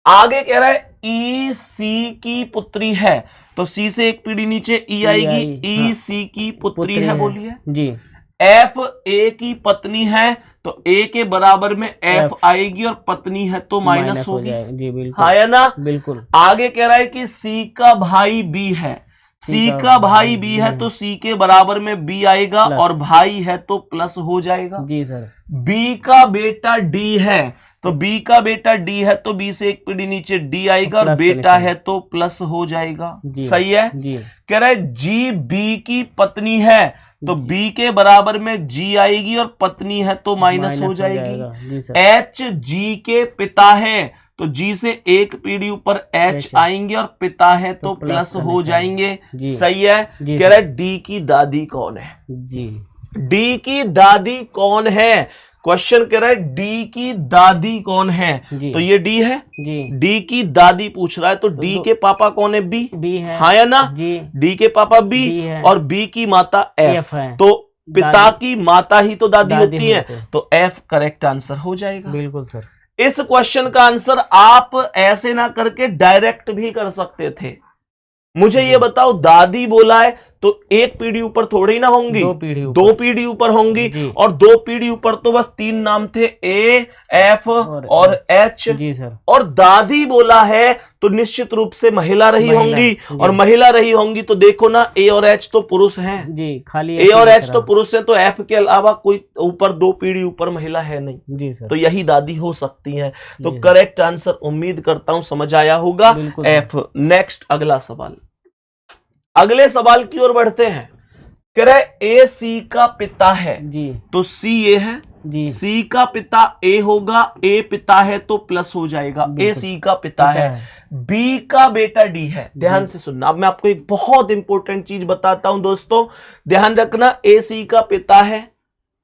आगे कह रहा है ई सी की पुत्री है, तो सी से एक पीढ़ी नीचे ई आएगी, ई सी की पुत्री है, बोलिए जी। एफ ए की पत्नी है, तो ए के बराबर में एफ आएगी, और पत्नी है तो माइनस होगी जी, बिल्कुल है ना, बिल्कुल। आगे कह रहा है कि सी का भाई बी है, सी का भाई बी है तो सी के बराबर में बी आएगा, और भाई है तो प्लस हो जाएगा जी सर। बी का बेटा डी है, तो बी का बेटा डी है तो बी से एक पीढ़ी नीचे डी आएगा, और बेटा है तो प्लस हो जाएगा, सही है जी। कह रहा है जी बी की पत्नी है, तो बी के बराबर में जी आएगी, और पत्नी है तो माइनस हो जाएगी। एच जी के पिता है, तो जी से एक पीढ़ी ऊपर एच आएंगे, और पिता है तो प्लस हो जाएंगे, सही है। कह रहा है डी की दादी कौन है जी, डी की दादी कौन है, क्वेश्चन कह रहा है डी की दादी कौन है, तो ये डी है जी, डी की दादी पूछ रहा है, तो डी के पापा कौन है, बी है, हाँ या ना जी। डी के पापा बी और बी की माता एफ है, तो पिता की माता ही तो दादी होती है, तो एफ करेक्ट आंसर हो जाएगा, बिल्कुल सर। इस क्वेश्चन का आंसर आप ऐसे ना करके डायरेक्ट भी कर सकते थे। मुझे ये बताओ, दादी बोला है तो एक पीढ़ी ऊपर थोड़ी ना होंगी, दो पीढ़ी ऊपर होंगी, और दो पीढ़ी ऊपर तो बस तीन नाम थे, ए एफ और एच जी सर। और दादी बोला है तो निश्चित रूप से महिला रही होंगी, और महिला रही होंगी तो देखो ना, ए और एच तो पुरुष हैं जी, खाली ए और एच तो पुरुष हैं, तो एफ के अलावा कोई ऊपर दो पीढ़ी ऊपर महिला है नहीं जी सर, तो यही दादी हो सकती है। तो करेक्ट आंसर उम्मीद करता हूं समझ आया होगा, एफ। नेक्स्ट अगला सवाल, अगले सवाल की ओर बढ़ते हैं। कह रहे ए सी का पिता है जी, तो सी ए है जी, सी का पिता ए होगा, ए पिता है तो प्लस हो जाएगा, ए सी का पिता है। बी का बेटा डी है, ध्यान से सुनना, अब मैं आपको एक बहुत इंपॉर्टेंट चीज बताता हूं दोस्तों, ध्यान रखना। ए सी का पिता है,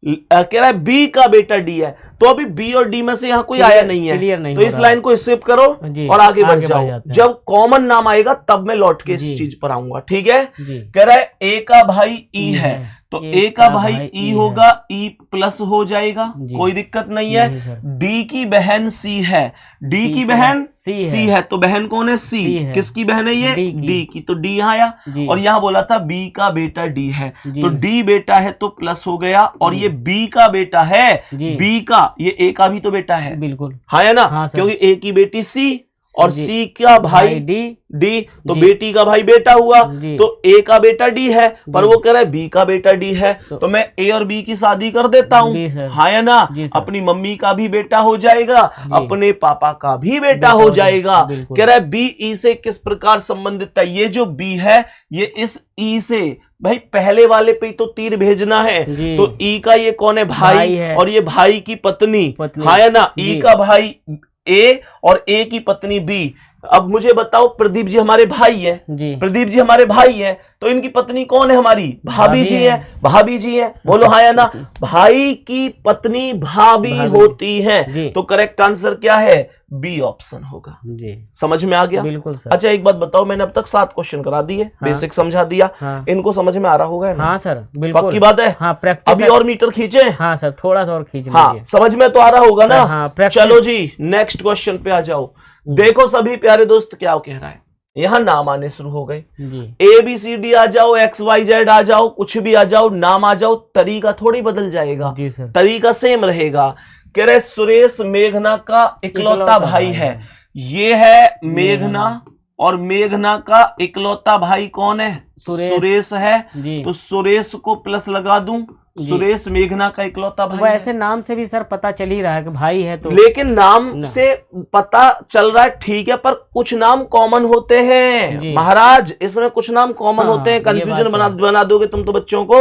कह रहा है बी का बेटा डी है, तो अभी बी और डी में से यहां कोई आया नहीं है, नहीं तो इस लाइन को स्किप करो और आगे बढ़ जाओ। जब कॉमन नाम आएगा तब मैं लौट के इस चीज पर आऊंगा, ठीक है। कह रहा है ए का भाई ई है, तो ए का भाई ई होगा, ई प्लस हो जाएगा, कोई दिक्कत नहीं है। डी की बहन सी है, डी की बहन सी है, तो बहन कौन है? सी। किसकी बहन है ये? डी की। तो डी यहाँ आया, और यहाँ बोला था बी का बेटा डी है, तो डी बेटा है तो प्लस हो गया, और ये बी का बेटा है, बी का, ये ए का भी तो बेटा है, बिल्कुल हाँ है ना, क्योंकि ए की बेटी सी और सी का भाई डी, तो बेटी का भाई बेटा हुआ, तो ए का बेटा डी है, पर वो कह रहा है बी का बेटा डी है, तो मैं ए और बी की शादी कर देता हूँ, हाँ है ना, अपनी मम्मी का भी बेटा हो जाएगा, अपने पापा का भी बेटा हो जाएगा। कह रहा है बी ई से किस प्रकार संबंधित है? ये जो बी है ये इस ई से, भाई पहले वाले पे तो तीर भेजना है, तो ई का ये कौन है? भाई है, और ये भाई की पत्नी हाँ है ना, ई का भाई ए और ए की पत्नी बी। अब मुझे बताओ, प्रदीप जी हमारे भाई है, प्रदीप जी हमारे भाई है, तो इनकी पत्नी कौन है? हमारी भाभी जी है, भाभी जी है, बोलो हाँ या ना। भाई की पत्नी भाभी होती है, तो करेक्ट आंसर क्या है? बी ऑप्शन होगा। समझ में आ गया? बिल्कुल सर। अच्छा एक बात बताओ, मैंने अब तक 7 क्वेश्चन करा दिए, बेसिक समझा दिया, इनको समझ में आ रहा होगा? हाँ सर बिल्कुल, पक्की बात है। हाँ, अभी और मीटर खींचे? हाँ सर, थोड़ा सा और खींच लीजिए। हाँ, समझ में तो आ रहा होगा ना? हाँ, चलो जी नेक्स्ट क्वेश्चन पे आ जाओ। देखो सभी प्यारे दोस्त क्या कह रहा है, यहां नाम आने शुरू हो गए, ए बी सी डी आ जाओ, एक्स वाई जेड आ जाओ, कुछ भी आ जाओ, नाम आ जाओ, तरीका थोड़ी बदल जाएगा, तरीका सेम रहेगा। कह रहे सुरेश मेघना का इकलौता भाई है, ये है मेघना, और मेघना का इकलौता भाई कौन है? सुरेश है, तो सुरेश को प्लस लगा दूं, सुरेश मेघना का इकलौता भाई। वैसे नाम से भी सर पता चल ही रहा है कि भाई है, तो लेकिन नाम से पता चल रहा है ठीक है, पर कुछ नाम कॉमन होते हैं महाराज, इसमें कुछ नाम कॉमन होते हैं, कंफ्यूजन बना दोगे तुम तो बच्चों को,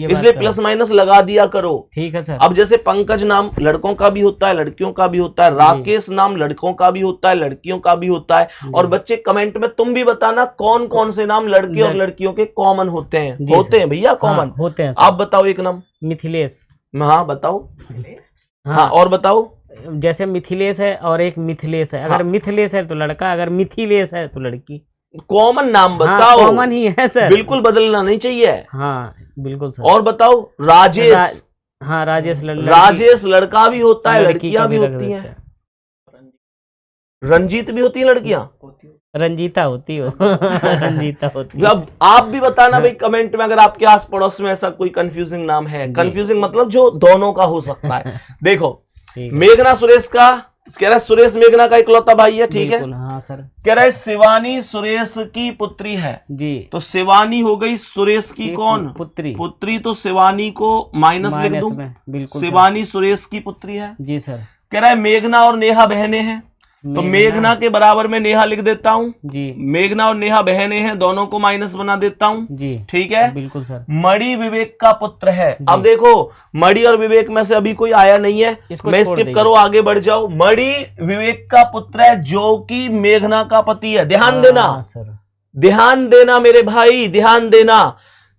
इसलिए प्लस माइनस लगा दिया करो। ठीक है सर। अब जैसे पंकज नाम लड़कों का भी होता है, लड़कियों का भी होता है, राकेश नाम लड़कों का भी होता है, लड़कियों का भी होता है, और बच्चे कमेंट में तुम भी बताना कौन कौन से नाम लड़के और लड़कियों के कॉमन होते हैं भैया, कॉमन होते हैं। आप बताओ एक नाम। मिथिलेश। हाँ बताओ। हाँ और बताओ। जैसे मिथिलेश है और एक मिथिलेश है, अगर मिथिलेश है तो लड़का, अगर मिथिलेश है तो लड़की। कॉमन नाम बताओ। कॉमन ही है सर, बिल्कुल बदलना नहीं चाहिए। हाँ बिल्कुल सर। और बताओ। राजेश। हाँ राजेश लड़का भी होता है, लड़कियां भी होती हैं। रंजीत भी होती है लड़कियां? रंजीता होती हो। रंजीता होती है। अब आप भी बताना भाई कमेंट में, अगर आपके आस पड़ोस में ऐसा कोई कंफ्यूजिंग नाम है। कंफ्यूजिंग मतलब जो दोनों का हो सकता है। देखो मेघना सुरेश का, कह रहा है सुरेश मेघना का इकलौता भाई है, ठीक है। हाँ सर। कह रहा है शिवानी सुरेश की पुत्री है जी, तो शिवानी हो गई सुरेश की कौन? पुत्री, तो शिवानी को माइनस लिख दूं, बिल्कुल शिवानी सुरेश की पुत्री है जी सर। कह रहा है मेघना और नेहा बहनें हैं, तो मेघना के बराबर में नेहा लिख देता हूँ जी। मेघना और नेहा बहनें हैं, दोनों को माइनस बना देता हूँ जी, ठीक है बिल्कुल सर। मणि विवेक का पुत्र है। अब देखो मणि और विवेक में से अभी कोई आया नहीं है, मैं स्किप करो, आगे बढ़ जाओ। मणि विवेक का पुत्र है जो कि मेघना का पति है। ध्यान देना सर, ध्यान देना मेरे भाई, ध्यान देना।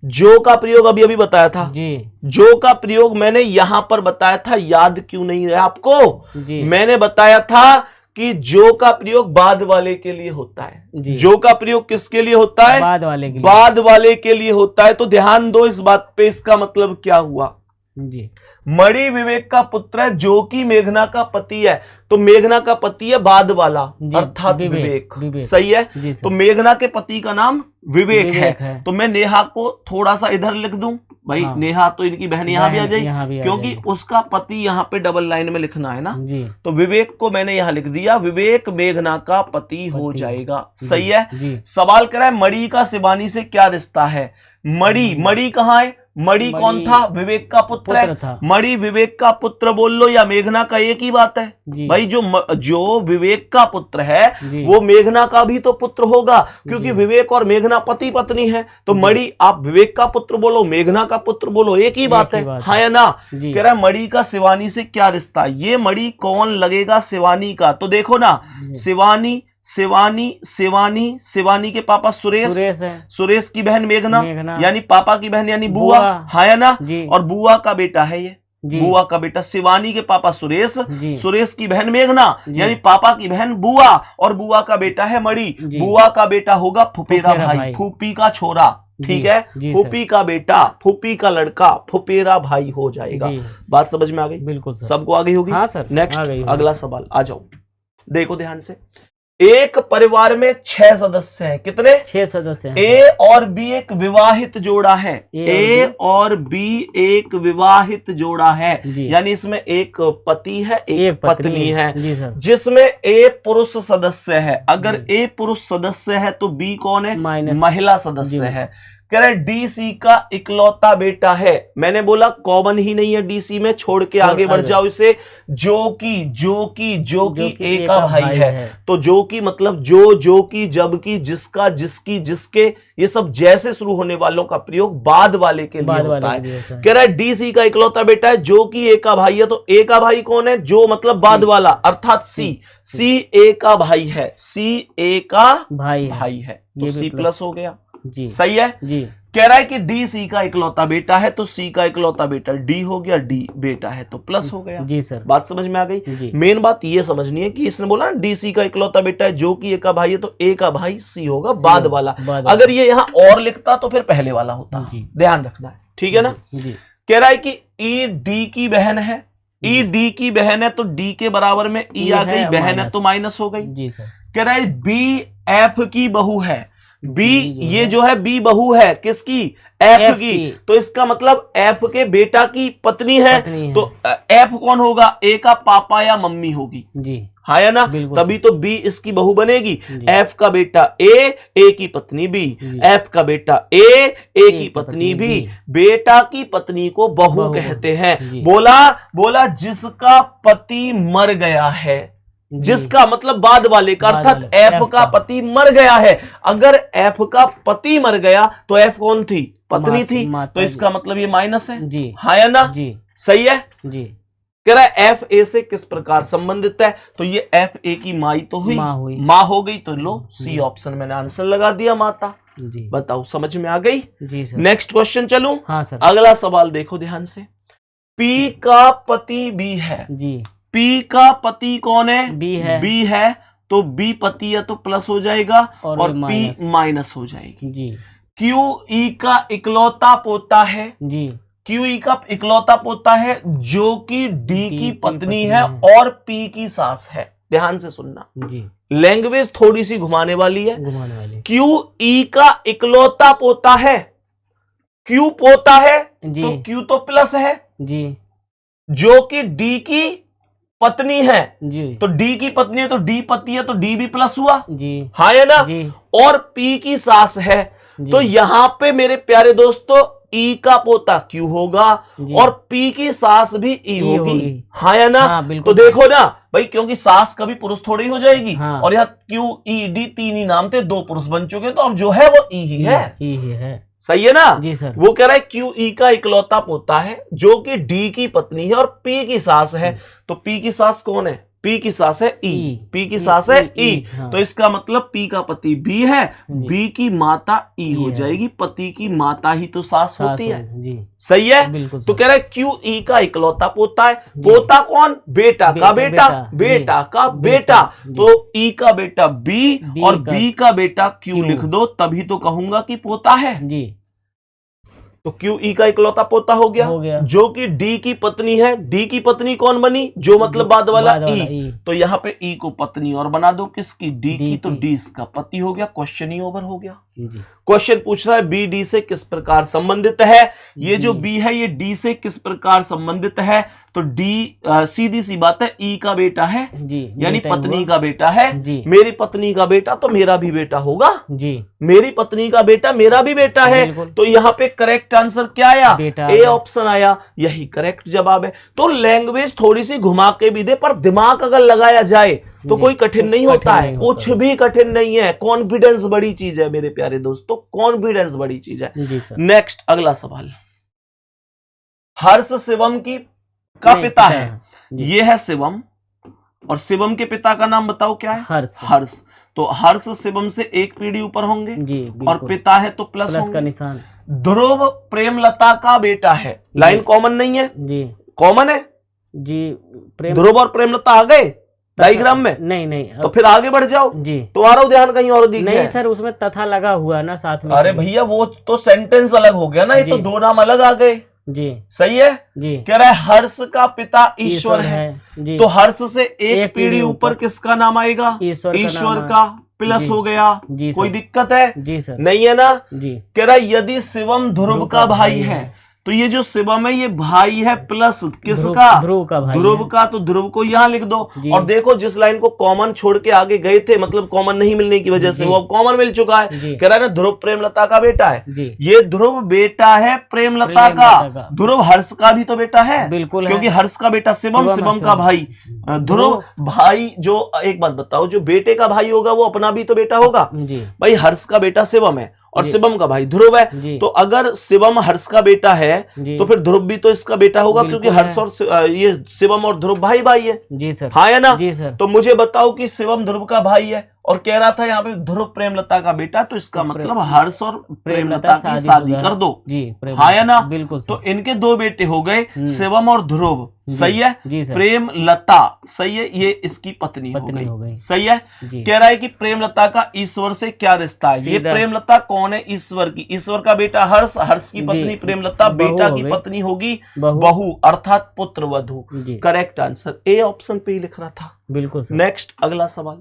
जो का प्रयोग अभी अभी बताया था जी, जो का प्रयोग मैंने यहां पर बताया था, याद क्यों नहीं है आपको? मैंने बताया था कि जो का प्रयोग बाद वाले के लिए होता है। जो का प्रयोग किसके लिए होता है? बाद वाले के लिए होता है। तो ध्यान दो इस बात पे, इसका मतलब क्या हुआ जी। मणि विवेक का पुत्र है जो कि मेघना का पति है, तो मेघना का पति है बाद वाला, अर्थात विवेक। सही है। तो मेघना के पति का नाम विवेक है। तो मैं नेहा को थोड़ा सा इधर लिख दूं भाई। हाँ। नेहा तो इनकी बहन यहाँ भी आ जाएगी, क्योंकि उसका पति यहाँ पे डबल लाइन में लिखना है ना जी। तो विवेक को मैंने यहाँ लिख दिया, विवेक मेघना का पति हो जाएगा। सही है जी। सवाल कर रहा है मणि का शिवानी से क्या रिश्ता है? मणि कहाँ है? मणि कौन था? विवेक का पुत्र है। मणि विवेक का पुत्र बोल लो या मेघना का, एक ही बात है भाई। जो विवेक का पुत्र है वो मेघना का भी तो पुत्र होगा, क्योंकि विवेक और मेघना पति पत्नी है। तो मणि आप विवेक का पुत्र बोलो, मेघना का पुत्र बोलो, एक ही बात है। हाँ या ना? कह रहा है मणि का शिवानी से क्या रिश्ता? ये मणि कौन लगेगा? शिवानी का। तो देखो ना, शिवानी के पापा सुरेश है, सुरेश की बहन मेघना, यानी पापा की बहन यानी बुआ। हाँ या ना? और बुआ का बेटा है ये, बुआ का बेटा। शिवानी के पापा सुरेश, सुरेश की बहन मेघना, यानी पापा की बहन बुआ, और बुआ का बेटा है मणि। बुआ का बेटा होगा फुफेरा भाई, फूफी का छोरा। ठीक है, फूफी का बेटा, फूफी का लड़का, फुफेरा भाई हो जाएगा। बात समझ में आ गई? बिल्कुल सर। सबको आ गई होगी? हाँ सर। नेक्स्ट अगला सवाल आ जाओ, देखो ध्यान से। एक परिवार में 6 सदस्य हैं। कितने? 6 सदस्य हैं। ए और बी एक विवाहित जोड़ा है। ए और बी एक विवाहित जोड़ा है, यानी इसमें एक पति है, एक पत्नी है, जिसमें ए पुरुष सदस्य है। अगर ए पुरुष सदस्य है तो बी कौन है? महिला सदस्य है। कह रहे डी सी का इकलौता बेटा है। मैंने बोला कॉमन ही नहीं है डीसी में, छोड़ के आगे बढ़ जाओ इसे। जो की ए का भाई है। तो जो की मतलब जो की, जब की, जिसका, जिसकी, जिसके, ये सब जैसे शुरू होने वालों का प्रयोग बाद वाले के लिए होता है। कह रहा है डीसी का इकलौता बेटा है, जो कि ए का भाई है। तो ए का भाई कौन है? जो मतलब बाद वाला, अर्थात सी ए का भाई है। सी ए का भाई है, तो सी प्लस हो गया जी। सही है जी। कह रहा है कि डी सी का इकलौता बेटा है, तो सी का इकलौता बेटा डी हो गया, डी बेटा है तो प्लस हो गया जी सर। बात समझ में आ गई? मेन बात ये समझनी है कि इसने बोला ना डी सी का इकलौता बेटा है, जो कि ए का भाई है, तो ए का भाई सी होगा, बाद वाला। अगर ये यहाँ और लिखता तो फिर पहले वाला होता। ध्यान रखना है, ठीक है ना? कह रहा है कि ई डी की बहन है। ई डी की बहन है तो डी के बराबर में ई आ गई, बहन है तो माइनस हो गई जी सर। कह रहा है बी एफ की बहू है। बी ये जो है बी बहू है, किसकी? एफ की। तो इसका मतलब एफ के बेटा की पत्नी है। तो एफ कौन होगा? ए का पापा या मम्मी होगी जी, हाँ या ना? तभी तो बी इसकी बहू बनेगी। एफ का बेटा ए की पत्नी बी, एफ का बेटा ए की पत्नी बी। बेटा की पत्नी को बहू कहते हैं। बोला जिसका पति मर गया है, जिसका मतलब बाद वाले का, अर्थात एफ का पति मर गया है। अगर एफ का पति मर गया तो एफ कौन थी? पत्नी थी। तो इसका मतलब ये माइनस है जी, हाँ या ना जी? सही है जी। कह रहा है एफ ए से किस प्रकार संबंधित है? तो ये एफ ए की माई तो हुई, माँ हो गई। तो लो सी ऑप्शन मैंने आंसर लगा दिया, माता जी। बताओ समझ में आ गई जी सर। नेक्स्ट क्वेश्चन चलूं? हाँ सर। अगला सवाल देखो ध्यान से। पी का पति बी है जी। पी का पति कौन है? बी है तो बी पति है तो प्लस हो जाएगा और पी माइनस हो जाएगी जी। क्यू ई का इकलौता पोता है जी। क्यू ई का इकलौता पोता है जो कि डी की पत्नी है और पी की सास है। ध्यान से सुनना जी, लैंग्वेज थोड़ी सी घुमाने वाली है। क्यू ई का इकलौता पोता है। क्यू पोता है तो क्यू तो प्लस है जी, जो कि डी की पत्नी है जी। तो डी की पत्नी है तो डी पति है तो डी भी प्लस हुआ जी, हाँ या ना जी। और पी की सास है तो यहाँ पे मेरे प्यारे दोस्तों ई का पोता क्यू होगा और पी की सास भी ई होगी, हाँ या ना? हाँ, तो देखो ना भाई, क्योंकि सास कभी पुरुष थोड़ी हो जाएगी। हाँ। और यहाँ क्यू ई डी तीन ही नाम थे, 2 पुरुष बन चुके, तो अब जो है वो ई ही है। सही है ना जी सर। वो कह रहा है क्यू ई का इकलौता पोता है जो कि डी की पत्नी है और पी की सास है। तो पी की सास कौन है? पी की सास है ई, पी की सास है ई। हाँ। तो इसका मतलब पी का पति बी है, बी की माता ई हो जाएगी। पति की माता ही तो सास होती है जी। सही है। तो कह रहा है क्यू ई का इकलौता पोता है। पोता कौन? बेटा का बेटा, बेटा का बेटा। तो ई का बेटा बी और बी का बेटा क्यू लिख दो, तभी तो कहूंगा कि पोता है जी। तो क्यू ई का इकलौता पोता हो गया जो कि डी की पत्नी है। डी की पत्नी कौन बनी? जो मतलब बाद वाला ई। तो यहाँ पे ई को पत्नी और बना दो, किसकी? डी की। तो डी इसका पति हो गया, क्वेश्चन ही ओवर हो गया। क्वेश्चन पूछ रहा है बी डी से किस प्रकार संबंधित है। ये जो बी है ये डी से किस प्रकार संबंधित है? तो डी सीधी सी बात है, ई का बेटा है जी, यानी पत्नी का बेटा है जी। मेरी पत्नी का बेटा तो मेरा भी बेटा होगा जी। मेरी पत्नी का बेटा मेरा भी बेटा है। तो यहाँ पे करेक्ट आंसर क्या आया? ए ऑप्शन आया, यही करेक्ट जवाब है। तो लैंग्वेज थोड़ी सी घुमा के भी दे, पर दिमाग अगर लगाया जाए तो कोई कठिन नहीं होता है, कुछ भी कठिन नहीं है। कॉन्फिडेंस बड़ी चीज है मेरे प्यारे दोस्तों, कॉन्फिडेंस बड़ी चीज है। नेक्स्ट अगला सवाल। हर्ष शिवम की का पिता है। ये है शिवम और शिवम के पिता का नाम बताओ क्या है? हर्ष। तो हर्ष शिवम से एक पीढ़ी ऊपर होंगे जी, और पिता है तो प्लस का निशान। ध्रुव प्रेमलता का बेटा है। लाइन कॉमन नहीं है जी, कॉमन है जी। ध्रुव और प्रेमलता आ गए डायग्राम में? नहीं तो फिर आगे बढ़ जाओ जी। तुम्हारा ध्यान कहीं और दिख गया। नहीं सर, उसमें तथा लगा हुआ है ना साथ में। अरे भैया वो तो सेंटेंस अलग हो गया ना, ये तो दो नाम अलग आ गए जी। सही है जी। कह रहा है हर्ष का पिता ईश्वर है जी। तो हर्ष से एक पीढ़ी ऊपर किसका नाम आएगा? ईश्वर का प्लस हो गया। जी कोई दिक्कत है? जी सर। नहीं है ना? जी। कह रहा है यदि शिवम ध्रुव का भाई है तो ये जो शिवम है ये भाई है प्लस किसका? ध्रुव का भाई। ध्रुव का, तो ध्रुव को यहाँ लिख दो। और देखो जिस लाइन को कॉमन छोड़ के आगे गए थे, मतलब कॉमन नहीं मिलने की वजह से वो अब कॉमन मिल चुका है। कह रहा है ना ध्रुव प्रेमलता का बेटा है। ये ध्रुव बेटा है प्रेमलता का। ध्रुव हर्ष का भी तो बेटा है बिल्कुल, क्योंकि हर्ष का बेटा शिवम, शिवम का भाई ध्रुव। भाई जो एक बात बताओ, जो बेटे का भाई होगा वो अपना भी तो बेटा होगा भाई। हर्ष का बेटा शिवम है और शिवम का भाई ध्रुव है। तो अगर शिवम हर्ष का बेटा है तो फिर ध्रुव भी तो इसका बेटा होगा क्योंकि हर्ष और ये शिवम और ध्रुव भाई भाई है। जी सर। हाँ है ना? जी सर। तो मुझे बताओ कि शिवम ध्रुव का भाई है और कह रहा था यहाँ पे ध्रुव प्रेमलता का बेटा, तो इसका मतलब हर्ष और प्रेमलता की शादी कर दो जी। हाँ है ना? बिल्कुल। तो इनके दो बेटे हो गए शिवम और ध्रुव। सही है? प्रेमलता सही है, ये इसकी पत्नी हो गई। सही है? कह रहा है कि प्रेमलता का ईश्वर से क्या रिश्ता है? ये प्रेमलता कौन है? ईश्वर की। ईश्वर का बेटा हर्ष, हर्ष की पत्नी प्रेमलता, बेटा की पत्नी होगी बहू अर्थात पुत्र वधू। करेक्ट आंसर ए ऑप्शन पे ही लिख रहा था। बिल्कुल। नेक्स्ट अगला सवाल।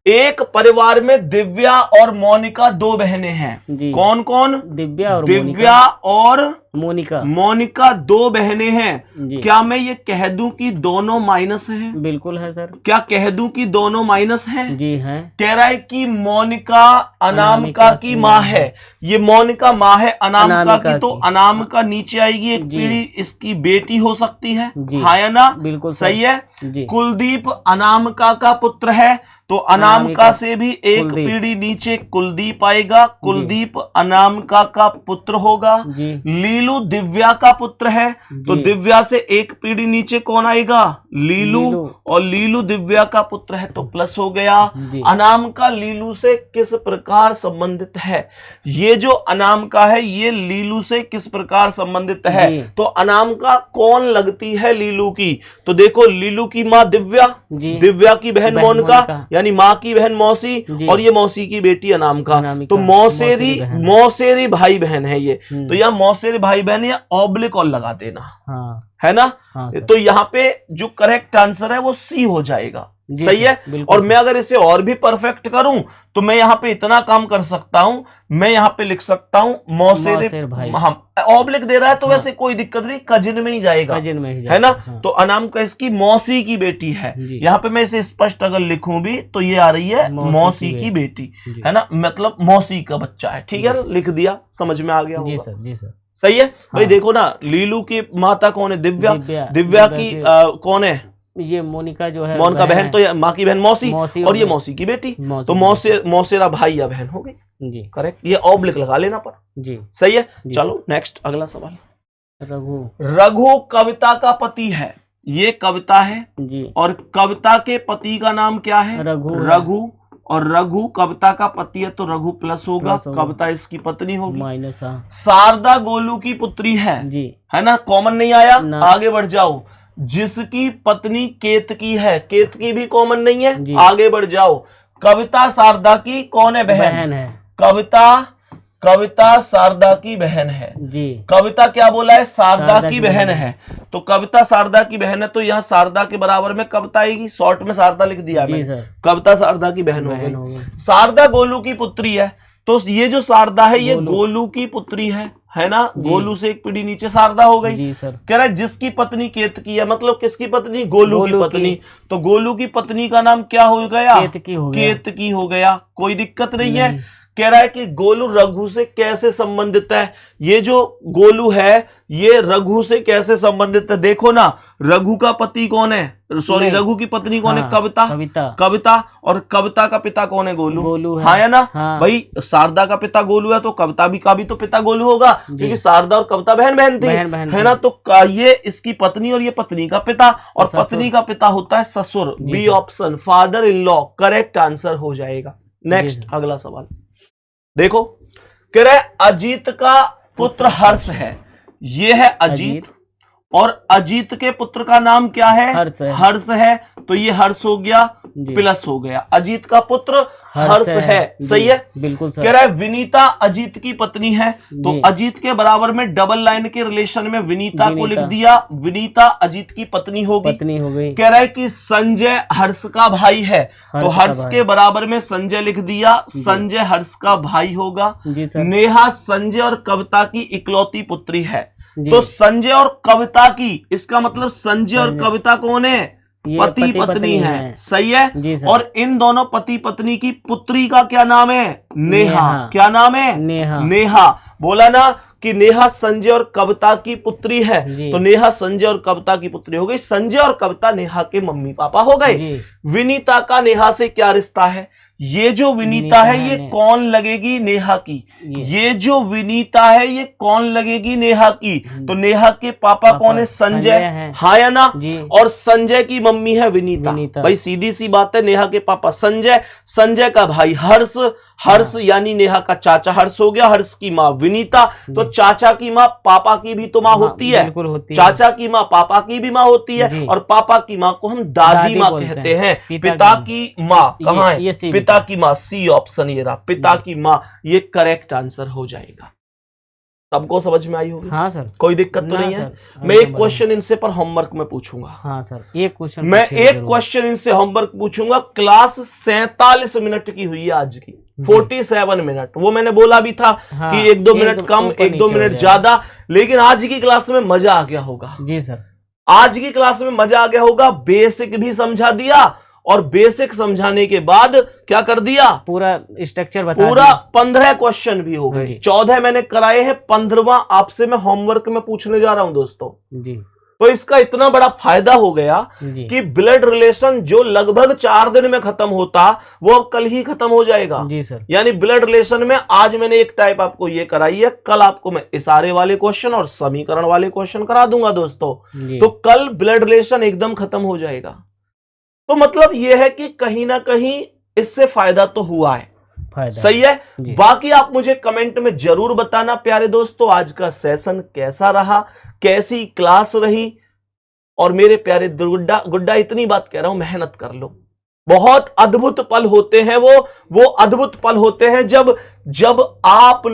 एक परिवार में दिव्या और मोनिका दो बहनें हैं। कौन कौन? दिव्या और मोनिका। मोनिका दो बहनें हैं। क्या मैं ये कह दूं कि दोनों माइनस हैं? बिल्कुल है सर। क्या कह दूं कि दोनों माइनस हैं? जी है। कह रहा है कि मोनिका अनामिका की माँ है। ये मोनिका माँ है अनामिका की, तो अनामिका नीचे आएगी, एक पीढ़ी इसकी बेटी हो सकती है। हाँ या ना? बिल्कुल सही है। कुलदीप अनामिका का पुत्र है तो अनामिका से भी एक पीढ़ी नीचे कुलदीप आएगा। कुलदीप अनामिका का पुत्र होगा। लीलू दिव्या का पुत्र है तो दिव्या से एक पीढ़ी नीचे कौन आएगा? लीलू। और लीलू दिव्या का पुत्र है तो प्लस हो गया। अनामिका लीलू से किस प्रकार संबंधित है? ये जो अनामिका है ये लीलू से किस प्रकार संबंधित है? तो अनामिका कौन लगती है लीलू की? तो देखो लीलू की माँ दिव्या, दिव्या की बहन मोनिका, यानी माँ की बहन मौसी, और ये मौसी की बेटी अनामिका। तो मौसेरी भाई बहन है ये। तो यहाँ मौसेरी भाई बहन या ऑब्लिक और लगा देना। है ना? तो यहाँ पे जो करेक्ट आंसर है वो सी हो जाएगा। सही है। और मैं अगर इसे और भी परफेक्ट करूं तो मैं यहाँ पे इतना काम कर सकता हूं, मैं यहाँ पे लिख सकता हूं मौसेर भाई। हाँ ऑब्लिक दे रहा है तो वैसे कोई दिक्कत नहीं, कजिन में ही जाएगा, है ना? तो अनामिका इसकी मौसी की बेटी है। यहाँ पे मैं इसे स्पष्ट अगर लिखूं भी तो ये आ रही है मौसी की बेटी, है ना? मतलब मौसी का बच्चा है। ठीक है, लिख दिया, समझ में आ गया होगा। जी सर, जी सर। सही है भाई। देखो ना, लीलू की माता कौन है? दिव्या। दिव्या की कौन है? ये मोनिका जो है मोनिका बहन, तो माँ की बहन मौसी, और ये मौसी की बेटी, तो मौसेरा भाई या बहन हो गई। जी करेक्ट। ये ऑब्लिक लगा लेना पर। जी सही है। चलो नेक्स्ट अगला सवाल। रघु कविता का पति है। ये कविता है जी, और कविता के पति का नाम क्या है? रघु। और रघु कविता का पति है तो रघु प्लस होगा, कविता इसकी पत्नी होगी माइनस। शारदा गोलू की पुत्री है जी, है ना? कॉमन नहीं आया, आगे बढ़ जाओ। जिसकी पत्नी केतकी है, केतकी भी कॉमन नहीं है, आगे बढ़ जाओ। कविता शारदा की कौन है? बहन है। कविता शारदा की बहन है जी। कविता क्या बोला है? शारदा की बहन है। तो कविता शारदा की बहन है तो यहाँ शारदा के बराबर में कविता आएगी। शॉर्ट में शारदा लिख दिया मैंने। कविता शारदा की बहन हो गई। शारदा गोलू की पुत्री है तो ये जो शारदा है ये गोलू की पुत्री है ना? गोलू से एक पीढ़ी नीचे शारदा हो गई जी सर। कह रहा है जिसकी पत्नी केतकी है, मतलब किसकी पत्नी? गोलू की पत्नी। तो गोलू की पत्नी का नाम क्या हो गया? केतकी हो गया। कोई दिक्कत नहीं है। कह रहा है कि गोलू रघु से कैसे संबंधित है? ये जो गोलू है ये रघु से कैसे संबंधित है? देखो ना, रघु का पति कौन है? सॉरी, रघु की पत्नी कौन है? कविता। और कविता का पिता कौन है? गोलू है। हाँ या ना? भाई शारदा का पिता गोलू है तो कविता का भी तो पिता गोलू होगा, क्योंकि शारदा और कविता बहन थी, है ना? तो ये इसकी पत्नी और ये पत्नी का पिता, और पत्नी का पिता होता है ससुर। B option, father in law, correct answer हो जाएगा। नेक्स्ट अगला सवाल देखो। कह रहे अजीत का पुत्र हर्ष है। ये है अजीत और अजीत के पुत्र का नाम क्या है? हर्ष है। तो ये हर्ष हो गया प्लस हो गया, अजीत का पुत्र हर्ष है। सही है, बिल्कुल सर। कह रहा है विनीता अजीत की पत्नी है, तो अजीत के बराबर में डबल लाइन के रिलेशन में विनीता को लिख दिया, विनीता अजीत की पत्नी हो गई। कह रहा है कि संजय हर्ष का भाई है, तो हर्ष के बराबर में संजय लिख दिया, संजय हर्ष का भाई होगा। नेहा संजय और कविता की इकलौती पुत्री है, तो संजय और कविता की, इसका मतलब संजय और कविता कौन है? पति पत्नी है। सही है। और इन दोनों पति पत्नी की पुत्री का क्या नाम है? नेहा। क्या नाम है? नेहा। बोला ना कि नेहा संजय और कविता की पुत्री है, तो नेहा संजय और कविता की पुत्री हो गई। संजय और कविता नेहा के मम्मी पापा हो गए। विनीता का नेहा से क्या रिश्ता है? ये जो विनीता है ये कौन लगेगी? नेहा की। ये जो विनीता है ये कौन लगेगी? नेहा की। तो नेहा के पापा कौन है? संजय। हाँ या ना? और संजय की मम्मी है विनीता। भाई सीधी सी बात है, नेहा के पापा संजय, संजय का भाई हर्ष, हर्ष यानी नेहा का चाचा हर्ष हो गया, हर्ष की माँ विनीता। तो चाचा की माँ पापा की भी तो माँ होती है, चाचा की माँ पापा की भी माँ होती है, और पापा की माँ को हम दादी माँ कहते हैं। पिता की माँ कहाँ है? पिता की माँ, सी ऑप्शन ये रहा, पिता की माँ, ये करेक्ट आंसर हो जाएगा। सबको समझ में आई होगी? हाँ सर। कोई दिक्कत तो नहीं है? मैं एक क्वेश्चन इनसे पर होमवर्क में पूछूंगा। हाँ सर, एक क्वेश्चन मैं एक क्वेश्चन इनसे होमवर्क पूछूंगा। क्लास 47 मिनट की हुई है आज की, 47 मिनट। वो मैंने बोला भी था कि 1-2 मिनट कम, 1-2 मिनट ज्यादा, लेकिन आज की क्लास में मजा आ गया होगा। जी सर, आज की क्लास में मजा आ गया होगा। बेसिक भी समझा दिया, और बेसिक समझाने के बाद क्या कर दिया? पूरा स्ट्रक्चर बता दिया। पूरा 15 क्वेश्चन भी हो गए। 14 मैंने कराए हैं, 15वां आपसे मैं होमवर्क में पूछने जा रहा हूं दोस्तों जी। तो इसका इतना बड़ा फायदा हो गया कि ब्लड रिलेशन जो लगभग 4 दिन में खत्म होता, वो अब कल ही खत्म हो जाएगा जी सर। यानी ब्लड रिलेशन में आज मैंने एक टाइप आपको ये कराई है, कल आपको मैं इशारे वाले क्वेश्चन और समीकरण वाले क्वेश्चन करा दूंगा दोस्तों। तो कल ब्लड रिलेशन एकदम खत्म हो जाएगा। तो मतलब यह है कि कहीं ना कहीं इससे फायदा तो हुआ है। सही है। बाकी आप मुझे कमेंट में जरूर बताना प्यारे दोस्तों, आज का सेशन कैसा रहा, कैसी क्लास रही। और मेरे प्यारे गुड्डा इतनी बात कह रहा हूं, मेहनत कर लो। बहुत अद्भुत पल होते हैं वो अद्भुत पल होते हैं जब आप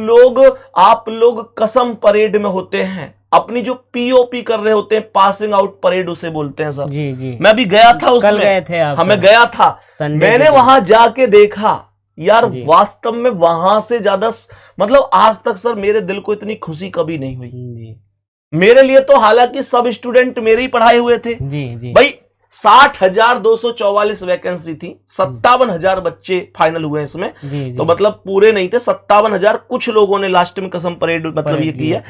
लोग कसम परेड में होते हैं, अपनी जो पीओपी कर रहे होते हैं, पासिंग आउट परेड उसे बोलते हैं सर। जी। मैं भी गया था उसमें, कल गए थे आप? हमें गया था, मैंने वहां जाके देखा यार, वास्तव में वहां से ज्यादा, मतलब आज तक सर मेरे दिल को इतनी खुशी कभी नहीं हुई। मेरे लिए तो हालांकि सब स्टूडेंट मेरे ही पढ़ाए हुए थे जी। भाई 60,244 वैकेंसी थी, 57,000 बच्चे फाइनल हुए इसमें जी। तो मतलब पूरे नहीं थे, 57,000 कुछ लोगों ने लास्ट में कसम परेड मतलब ये की है।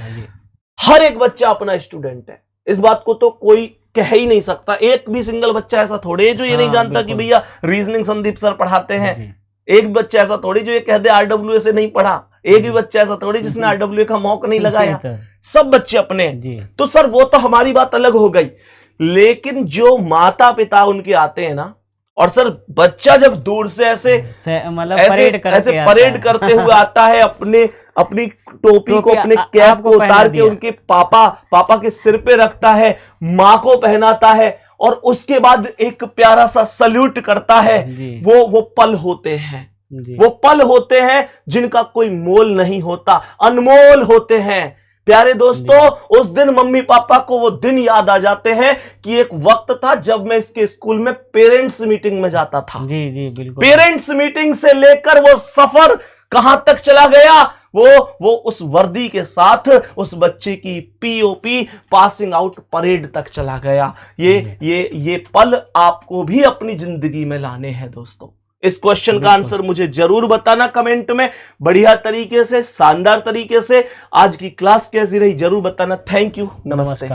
हर एक बच्चा अपना स्टूडेंट है, इस बात को तो कोई कह ही नहीं सकता। एक भी सिंगल बच्चा ऐसा थोड़े जो ये नहीं जानता कि भैया रीजनिंग संदीप सर पढ़ाते हैं। एक बच्चा ऐसा थोड़ी जो ये कह दे आरडब्ल्यूए से नहीं पढ़ा, एक भी बच्चा ऐसा थोड़ी जिसने आरडब्ल्यूए का मौका नहीं लगाया। सब बच्चे अपने। तो सर वो तो हमारी बात अलग हो गई, लेकिन जो माता पिता उनके आते हैं ना, और सर बच्चा जब दूर से ऐसे परेड करते हुए आता है, अपनी टोपी को, अपने कैप को उतार के उनके पापा के सिर पे रखता है, माँ को पहनाता है, और उसके बाद एक प्यारा सा सल्यूट करता है, वो पल होते हैं। वो पल होते हैं जिनका कोई मोल नहीं होता, अनमोल होते हैं। प्यारे दोस्तों, उस दिन मम्मी पापा को वो दिन याद आ जाते हैं कि एक वक्त था जब मैं इसके स्कूल में पेरेंट्स मीटिंग में जाता था। जी बिल्कुल। पेरेंट्स मीटिंग से लेकर वो सफर कहां तक चला गया, वो उस वर्दी के साथ उस बच्चे की पीओपी पासिंग आउट परेड तक चला गया। ये पल आपको भी अपनी जिंदगी में लाने हैं दोस्तों। इस क्वेश्चन का आंसर मुझे जरूर बताना कमेंट में, बढ़िया तरीके से, शानदार तरीके से। आज की क्लास कैसी रही जरूर बताना। थैंक यू, नमस्ते।